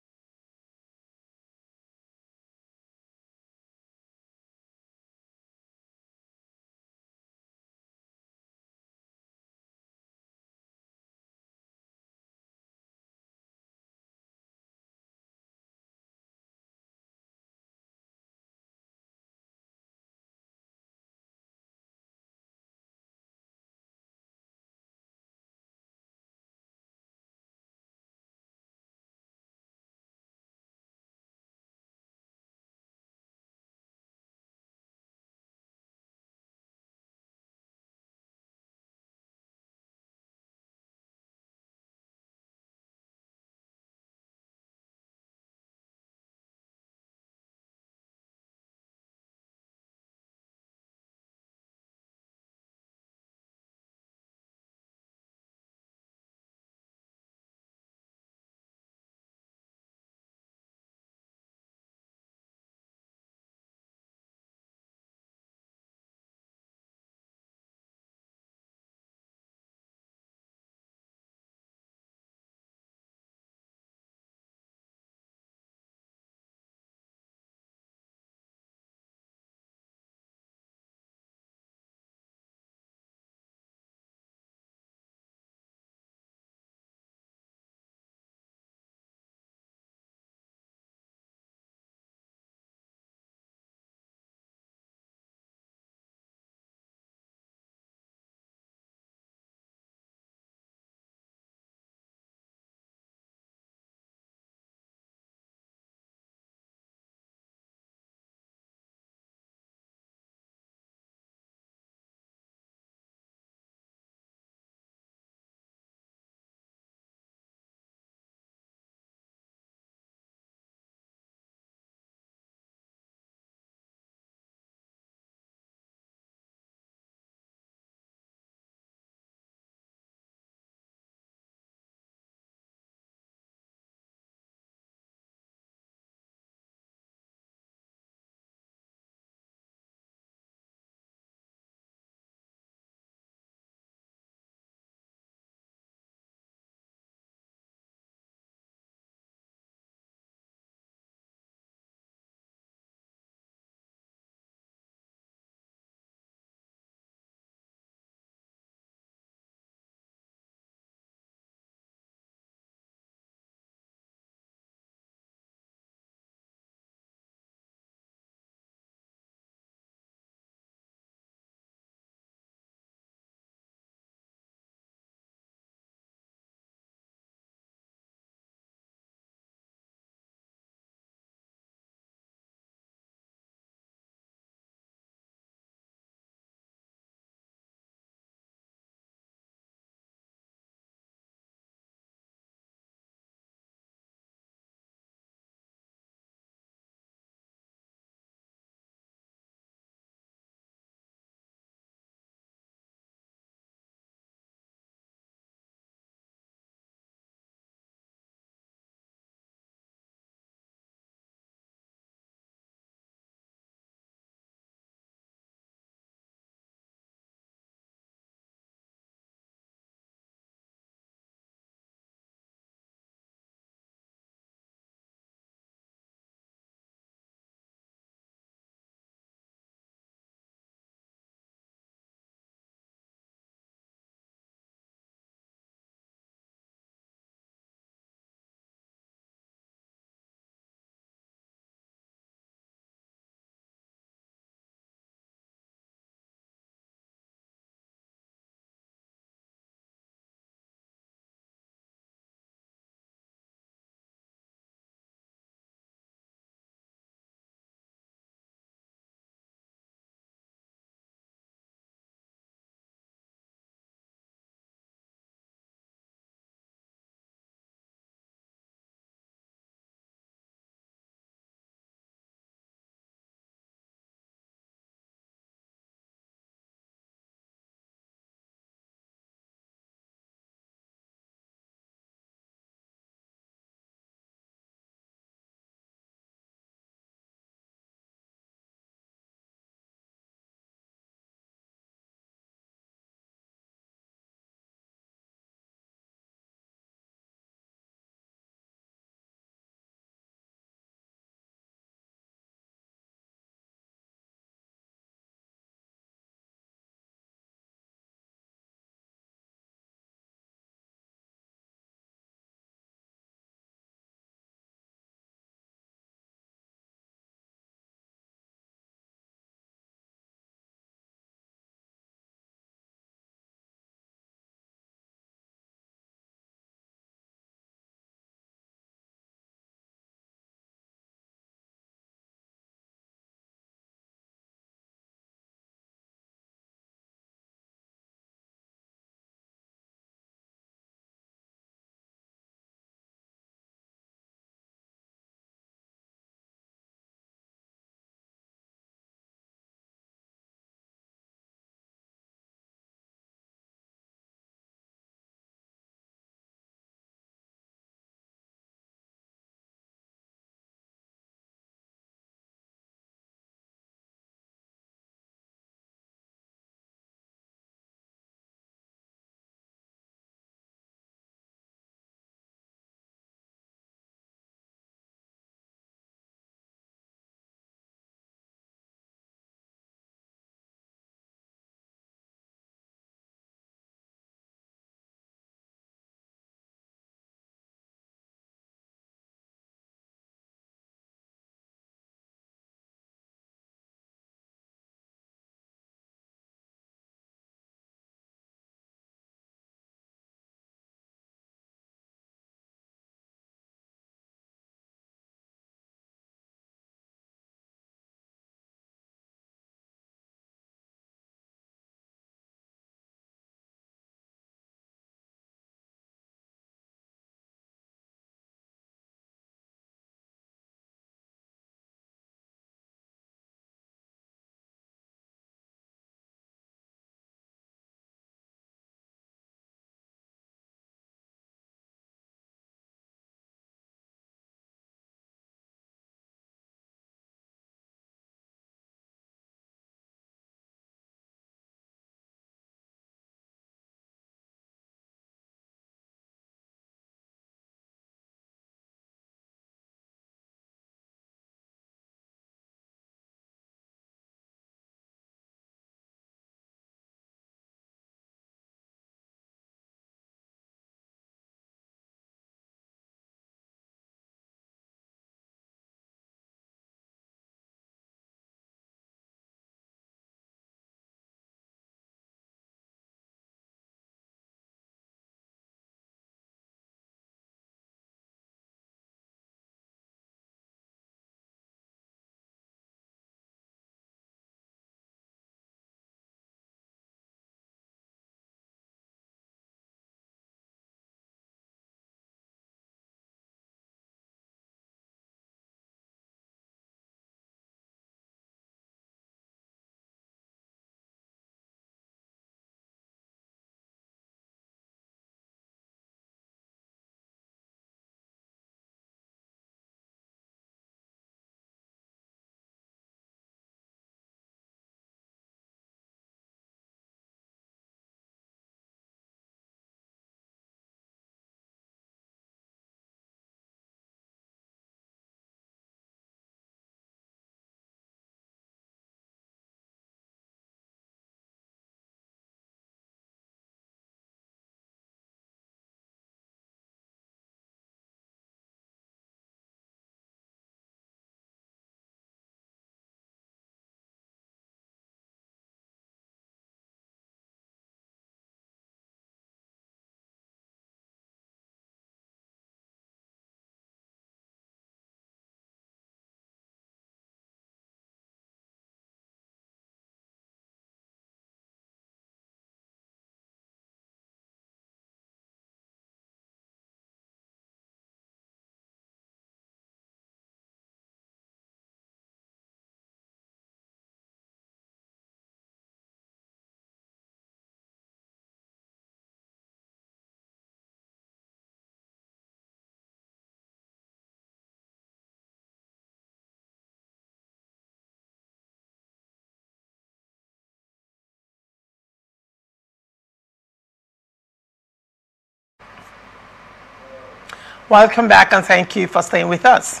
Welcome back and thank you for staying with us.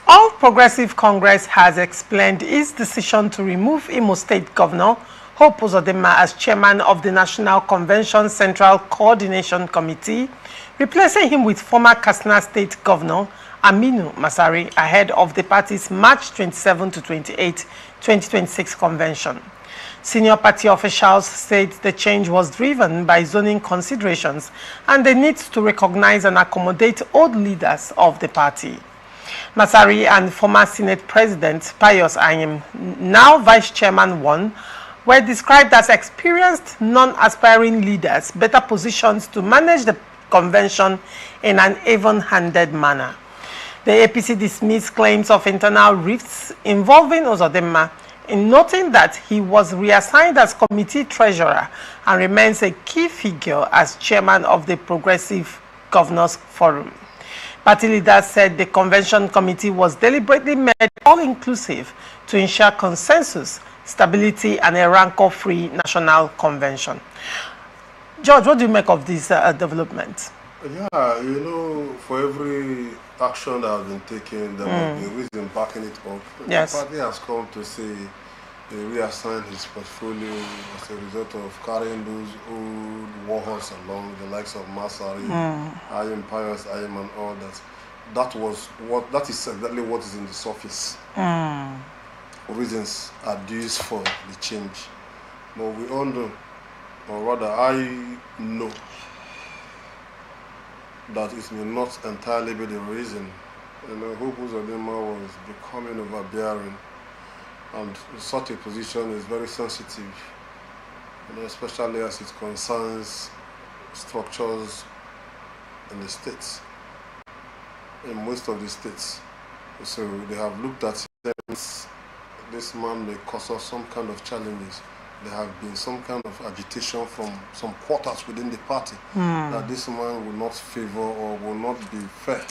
All Progressive Congress has explained its decision to remove Imo State Governor Hope Uzodinma as chairman of the National Convention Central Coordination Committee, replacing him with former Katsina State Governor Aminu Masari ahead of the party's March 27 to 28, 2026 convention. Senior party officials said the change was driven by zoning considerations and the need to recognize and accommodate old leaders of the party. Masari and former Senate President Pius Anyim, now Vice Chairman 1, were described as experienced, non-aspiring leaders, better positioned to manage the convention in an even-handed manner. The APC dismissed claims of internal rifts involving Uzodinma, in noting that he was reassigned as committee treasurer and remains a key figure as chairman of the Progressive Governors Forum. Party leaders said the convention committee was deliberately made all-inclusive to ensure consensus, stability, and a rancor-free national convention. George, what do you make of this development? Yeah, you know, for every action that has been taken, there must be a reason backing it up. Yes. The party has come to say he reassigned his portfolio as a result of carrying those old warhorses along, the likes of Masari, Ayim Pius, Ayim, and all that. That is exactly what is in the surface. Reasons are due for the change. But we all know, or rather I know, that it may not entirely be the reason. You know, Hope Uzodinma was becoming overbearing, and such a position is very sensitive, you know, especially as it concerns structures in the states, in most of the states. So they have looked at it, this man may cause us some kind of challenges. There have been some kind of agitation from some quarters within the party that this man will not favor or will not be fair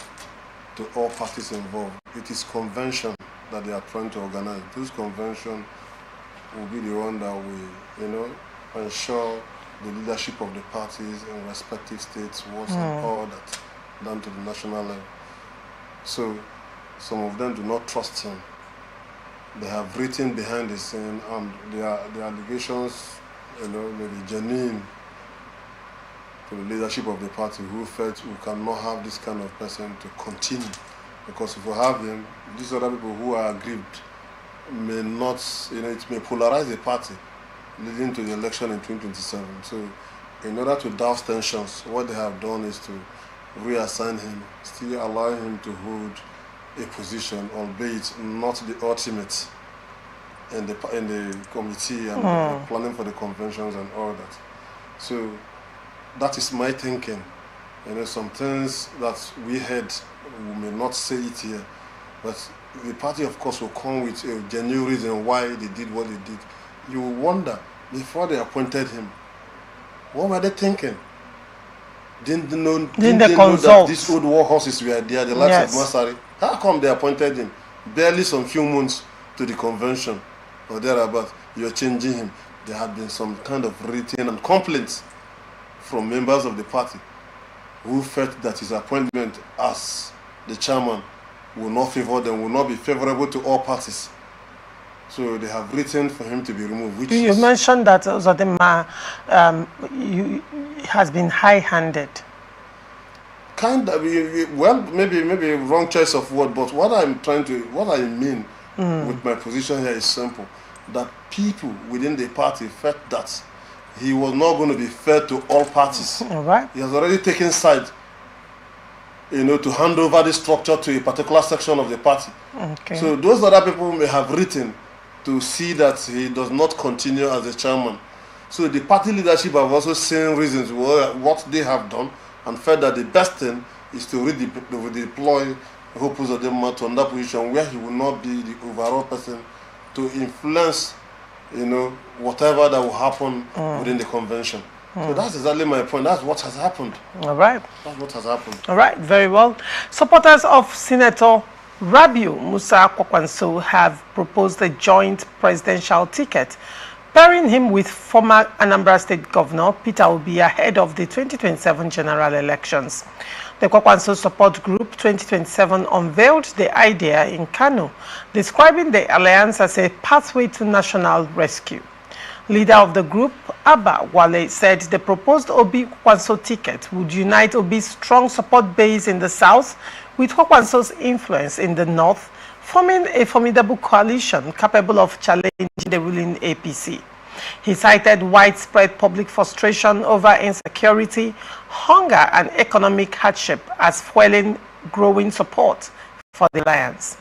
to all parties involved. It is convention that they are trying to organize. This convention will be the one that will, you know, ensure the leadership of the parties in respective states was and all that down to the national level. So some of them do not trust him. They have written behind the scene, and the allegations, you know, may be genuine to the leadership of the party, who felt we cannot have this kind of person to continue, because if we have him, these other people who are aggrieved may not, you know, it may polarize the party leading to the election in 2027. So in order to douse tensions, what they have done is to reassign him, still allow him to hold a position, albeit not the ultimate, in the committee and planning for the conventions and all that. So that is my thinking. You know, some things that we heard, we may not say it here, but the party, of course, will come with a genuine reason why they did what they did. You will wonder, before they appointed him, what were they thinking? Didn't they know that these old war horses were there, the likes of Masari? How come they appointed him? Barely some few months to the convention or thereabout, you're changing him. There had been some kind of written and complaints from members of the party who felt that his appointment as the chairman will not favor them, will not be favorable to all parties. So they have written for him to be removed. Which you mentioned that Uzodinma has been high-handed. Kind of, well, maybe wrong choice of word, but what I mean with my position here is simple: that people within the party felt that he was not going to be fair to all parties. All right. He has already taken side, you know, to hand over the structure to a particular section of the party. Okay. So those other people may have written to see that he does not continue as a chairman. So the party leadership have also seen reasons what they have done, and felt that the best thing is to redeploy Hope Uzodinma to another position where he will not be the overall person to influence, you know, whatever that will happen within the convention. So that's exactly my point. That's what has happened. All right. That's what has happened. All right, very well. Supporters of Senator Rabiu Musa Kwakwanso have proposed a joint presidential ticket pairing him with former Anambra State Governor Peter Obi ahead of the 2027 general elections. The Kwakwanso Support Group 2027 unveiled the idea in Kano, describing the alliance as a pathway to national rescue. Leader of the group, Abba Wale, said the proposed Obi Kwakwanso ticket would unite Obi's strong support base in the south with Kwakwanso's influence in the north, forming a formidable coalition capable of challenging the ruling APC. He cited widespread public frustration over insecurity, hunger, and economic hardship as fueling growing support for the alliance.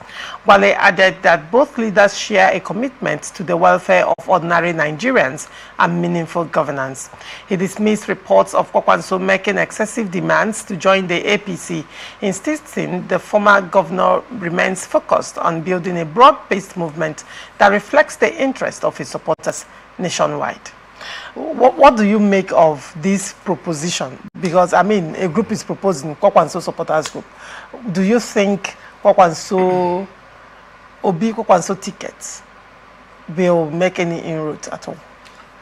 Wale added that both leaders share a commitment to the welfare of ordinary Nigerians and meaningful governance. He dismissed reports of Kwakwanso making excessive demands to join the APC, insisting the former governor remains focused on building a broad-based movement that reflects the interest of his supporters nationwide. What do you make of this proposition? Because, I mean, a group is proposing, Kwakwanso Supporters Group. Do you think Kwakwanso, Obi Kwakwanso tickets will make any inroads at all?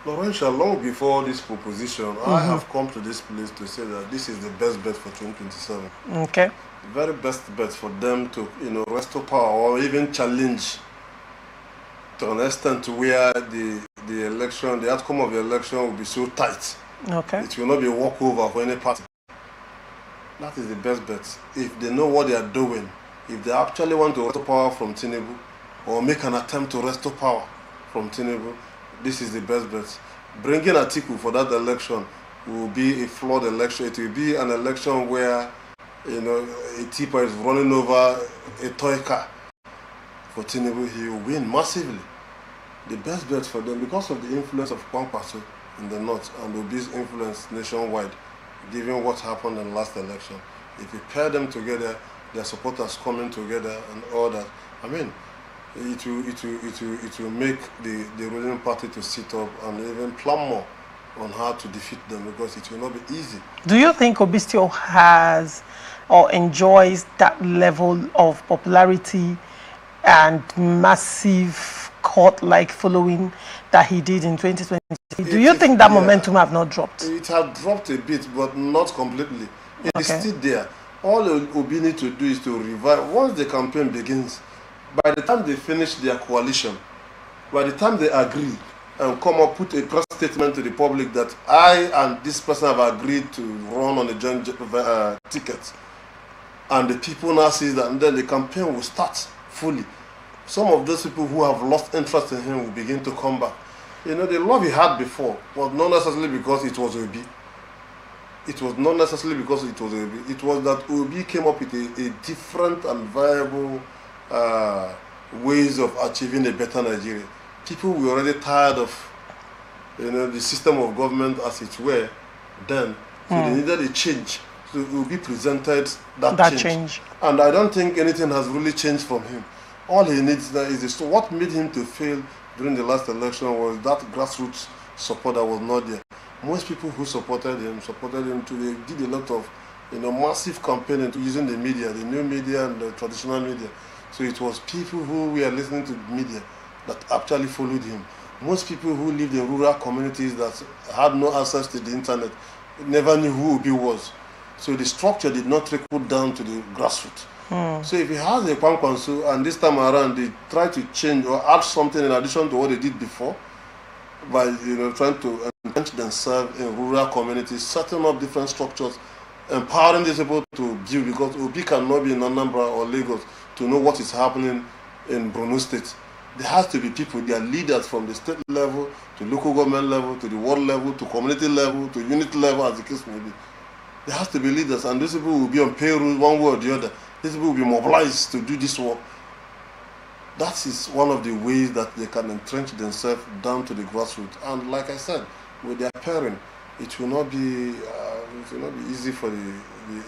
Laurentia, long before this proposition, I have come to this place to say that this is the best bet for 2027. Okay. The very best bet for them to, restore power or even challenge to an extent to where the election, the outcome of the election will be so tight. Okay. It will not be a walkover for any party. That is the best bet. If they know what they are doing, if they actually want to restore power from Tinubu or make an attempt to restore power from Tinubu, this is the best bet. Bringing Atiku for that election will be a flawed election. It will be an election where, a tipper is running over a toy car. For Tinubu, he will win massively. The best bet for them, because of the influence of Kwakwanso in the north and Obi's influence nationwide, given what happened in the last election, if you pair them together, their supporters coming together and all that, I mean, it will make the ruling party to sit up and even plan more on how to defeat them, because it will not be easy. Do you think Obi still has or enjoys that level of popularity and massive court-like following that he did in 2020? Do you think that momentum have not dropped? It has dropped a bit, but not completely. It is still there. All Obi need to do is to revive. Once the campaign begins, by the time they finish their coalition, by the time they agree and come up, put a press statement to the public that I and this person have agreed to run on a joint ticket, and the people now see that, and then the campaign will start fully. Some of those people who have lost interest in him will begin to come back. The love he had before was not necessarily because it was Obi. It was not necessarily because it was Obi. It was that Obi came up with a different and viable ways of achieving a better Nigeria. People were already tired of the system of government as it were then. So they needed a change. So Obi presented that change. And I don't think anything has really changed from him. All he needs now is this. So what made him to fail during the last election was that grassroots support that was not there. Most people who supported him too. They did a lot of massive campaigning using the media, the new media and the traditional media. So it was people who were listening to the media that actually followed him. Most people who lived in rural communities that had no access to the internet never knew who Obi was. So the structure did not trickle down to the grassroots. So if he has a Kwakwanso and this time around they try to change or add something in addition to what they did before by trying to entrench themselves in rural communities, setting up different structures, empowering these people to build, because Obi cannot be in Anambra or Lagos to know what is happening in Borno State. There has to be people, they are leaders from the state level to local government level to the world level to community level to unit level, as the case may be. There has to be leaders, and these people will be on payroll one way or the other. These people will be mobilized to do this work. That is one of the ways that they can entrench themselves down to the grassroots. And like I said, with their pairing, it will not be easy for the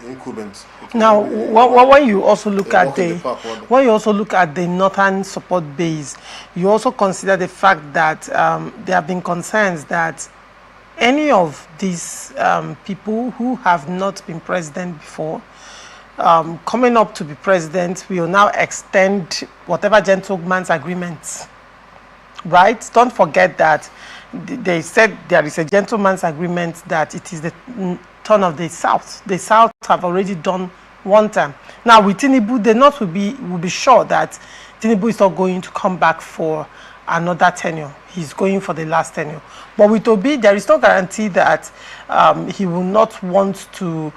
incumbents. Now, when you also look at the northern support base, you also consider the fact that there have been concerns that any of these people who have not been president before, coming up to be president, will now extend whatever gentleman's agreements, right? Don't forget that they said there is a gentleman's agreement that it is the turn of the South. The South have already done one term. Now with Tinubu, the North will be sure that Tinubu is not going to come back for another tenure. He's going for the last tenure. But with Obi, there is no guarantee that he will not want to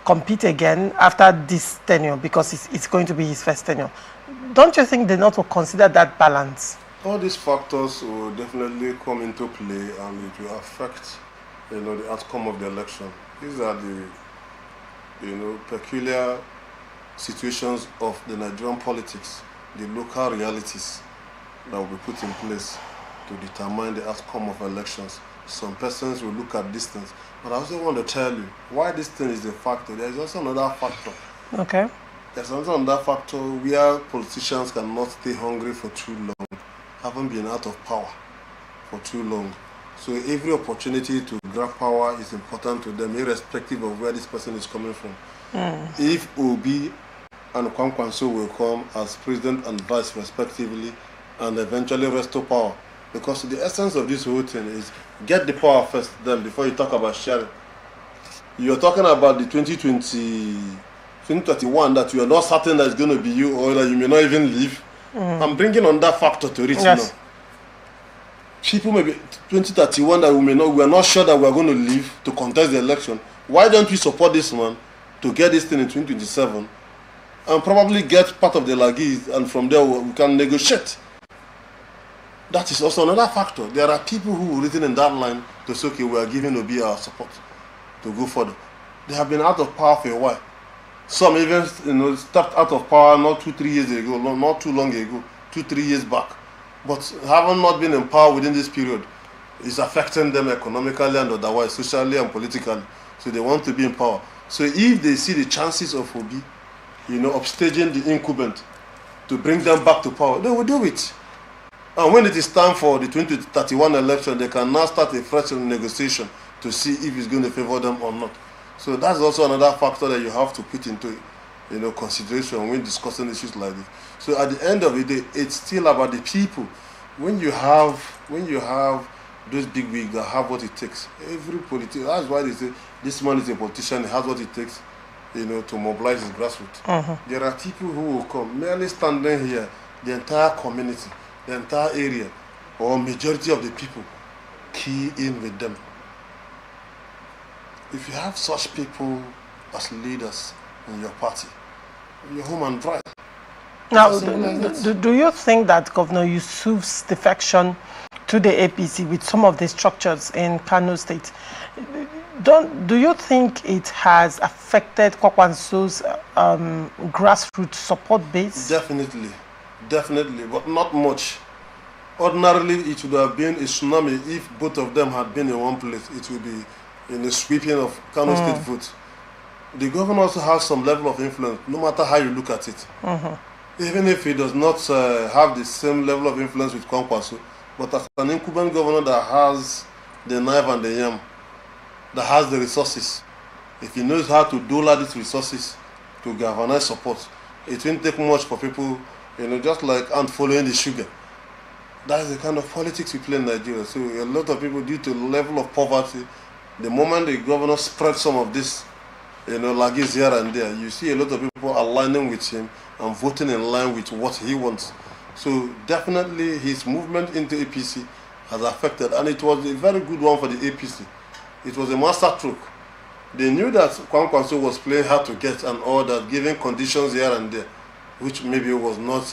compete again after this tenure, because it's going to be his first tenure. Don't you think the North will consider that balance? All these factors will definitely come into play, and it will affect, the outcome of the election. These are the, peculiar situations of the Nigerian politics, the local realities that will be put in place to determine the outcome of elections. Some persons will look at distance, but I also want to tell you why this thing is a factor. There is also another factor. Okay. There's also another factor where politicians cannot stay hungry for too long, haven't been out of power for too long. So every opportunity to grab power is important to them, irrespective of where this person is coming from. If Obi and Kwankwanso will come as president and vice respectively, and eventually restore power, because the essence of this whole thing is get the power first, then before you talk about sharing. You're talking about the 2031 that you are not certain that it's going to be you, or that you may not even leave. I'm bringing on that factor to it now. People may be 2031 that we are not sure that we are going to leave to contest the election. Why don't we support this man to get this thing in 2027 and probably get part of the lagis, and from there we can negotiate? That is also another factor. There are people who are written in that line to say, okay, we are giving Obi our support to go further. They have been out of power for a while. Some even stepped out of power not 2-3 years ago, not too long ago, 2-3 years back. But having not been in power within this period is affecting them economically and otherwise, socially and politically. So they want to be in power. So if they see the chances of Obi, upstaging the incumbent to bring them back to power, they will do it. And when it is time for the 2031 election, they can now start a fresh negotiation to see if it's going to favor them or not. So that's also another factor that you have to put into consideration when discussing issues like this. So at the end of the day, it's still about the people. When you have those big wigs that have what it takes, every politician, that's why they say this man is a politician, he has what it takes, to mobilize his grassroots. There are people who will come, merely standing here, the entire community, the entire area, or majority of the people, key in with them. If you have such people as leaders in your party, you're home and dry. Now, do you think that Governor Yusuf's defection to the APC with some of the structures in Kano State, do you think it has affected Kwankwanso's grassroots support base? Definitely, but not much. Ordinarily, it would have been a tsunami if both of them had been in one place. It would be in the sweeping of Kano State votes. The governor also has some level of influence, no matter how you look at it. Even if he does not have the same level of influence with Kwankwanso, but as an incumbent governor that has the knife and the yam, that has the resources, if he knows how to dole out these resources to galvanize support, it won't take much for people, just like ant following the sugar. That is the kind of politics we play in Nigeria. So a lot of people, due to the level of poverty, the moment the governor spreads some of this, lagis here and there, you see a lot of people aligning with him and voting in line with what he wants. So definitely his movement into APC has affected, and it was a very good one for the APC. It was a master stroke. They knew that Kwankwanso was playing hard to get and all that, given conditions here and there, which maybe was not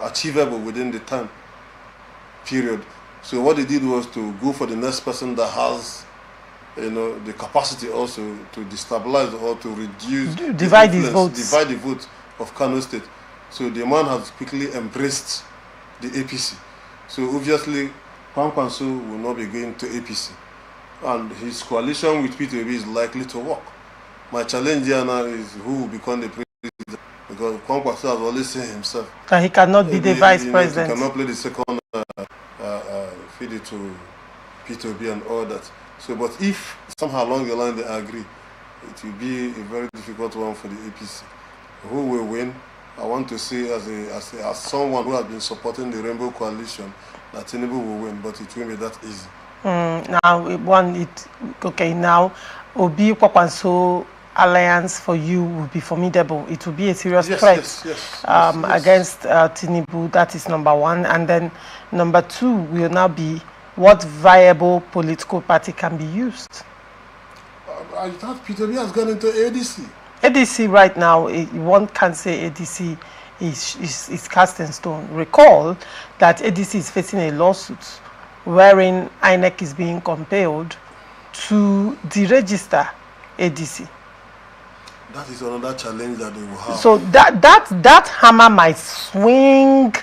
achievable within the time period. So what they did was to go for the next person that has, the capacity also to destabilize or to reduce, divide the vote of Kano State. So the man has quickly embraced the APC. So obviously, Kwankwanso will not be going to APC, and his coalition with P2B is likely to work. My challenge here now is who will become the president, because Kwankwanso has always said himself that he cannot be the vice president. He cannot play the second feed it to P2B and all that. So, but if somehow along the line they agree, it will be a very difficult one for the APC. Who will win? I want to say as someone who has been supporting the Rainbow Coalition that Tinubu will win, but it won't be that easy. Now Obi Kwakwanso alliance for you will be formidable. It will be a serious threat against Tinubu. That is number one. And then number two will now be what viable political party can be used. I thought Peter B has gone into ADC. ADC right now, one can say ADC is cast in stone. Recall that ADC is facing a lawsuit wherein INEC is being compelled to deregister ADC. That is another challenge that they will have. So that hammer might swing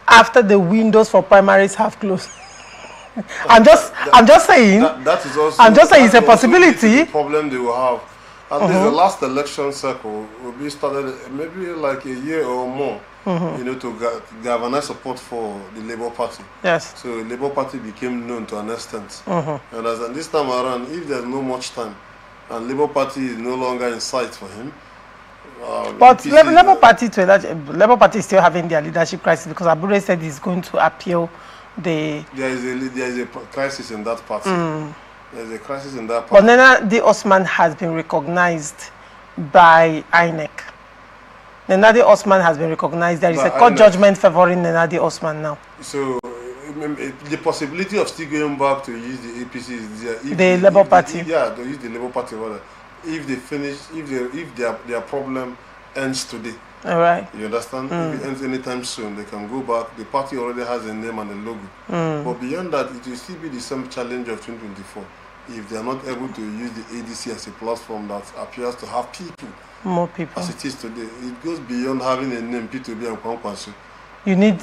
after the windows for primaries have closed. I'm just saying. That is also. I'm just saying it's a possibility. The problem they will have. At least the last election cycle will be started maybe like a year or more. To galvanize support for the Labour Party. Yes. So the Labour Party became known to an extent. And as this time around, if there's no much time, and Labour Party is no longer in sight for him. But Labour Party is still having their leadership crisis because Abure said he's going to appeal the. There is a crisis in that party. There is a crisis in that But party. Nena Osman has been recognized by INEC. Nena Osman has been recognized. There is a court judgment favoring Nena Osman now. So the possibility of still going back to use the APC is there. The Labour Party. They use the Labour Party rather. If they finish, if their problem ends today. All right. You understand? If it ends anytime soon, they can go back. The party already has a name and a logo. But beyond that, it will still be the same challenge of 2024. If they are not able to use the ADC as a platform that appears to have people. More people. As it is today. It goes beyond having a name, P2B and Kwankwaso. You need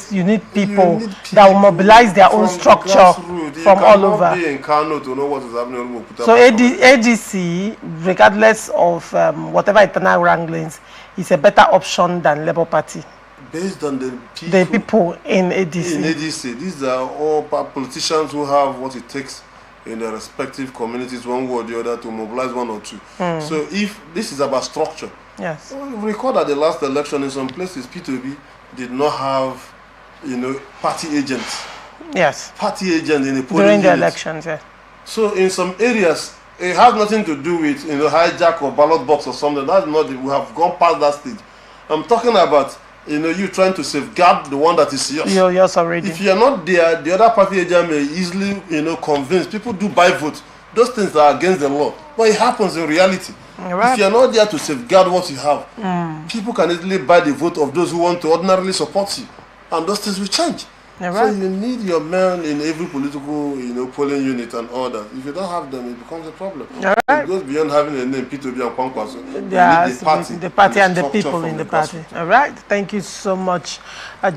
people that will mobilize their own structure from all over. Be in Kano to know what is happening. So ADC, regardless of whatever internal wranglings, is a better option than Labour Party. Based on the people in ADC. In ADC, these are all politicians who have what it takes in their respective communities, one way or the other, to mobilize one or two. So if this is about structure, yes. Recall that the last election in some places, P2B did not have, party agents. Yes. Party agents in the polling during the units. elections, yeah. So in some areas, it has nothing to do with hijack or ballot box or something. That's not. We have gone past that stage. I'm talking about you trying to safeguard the one that is yours. You're yours already. If you're not there, the other party agent may easily convince people do buy vote. Those things are against the law, but it happens in reality. Right. If you're not there to safeguard what you have, people can easily buy the vote of those who want to ordinarily support you, and those things will change. Right. So you need your men in every political, polling unit and all that. If you don't have them, it becomes a problem. Right. It goes beyond having a name, P2B and Kwankwaso. Yes, the party and the people in the party. All right. Thank you so much,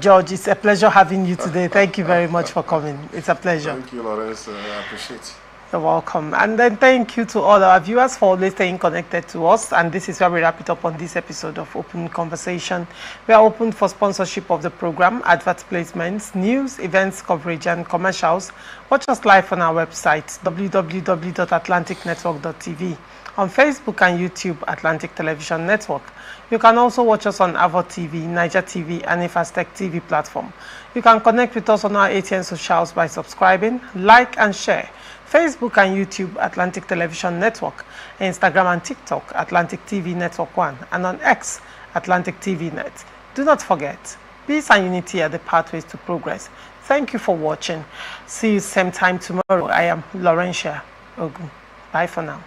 George. It's a pleasure having you today. Thank you very much for coming. It's a pleasure. Thank you, Lawrence. I appreciate it. You're welcome. And then thank you to all our viewers for always staying connected to us. And this is where we wrap it up on this episode of Open Conversation. We are open for sponsorship of the program, advert placements, news, events coverage, and commercials. Watch us live on our website, www.atlanticnetwork.tv. On Facebook and YouTube, Atlantic Television Network. You can also watch us on Avo TV, Niger TV, and Infastech TV platform. You can connect with us on our ATN socials by subscribing, like, and share. Facebook and YouTube, Atlantic Television Network. Instagram and TikTok, Atlantic TV Network 1. And on X, Atlantic TV Net. Do not forget, peace and unity are the pathways to progress. Thank you for watching. See you same time tomorrow. I am Laurentia Ogun. Bye for now.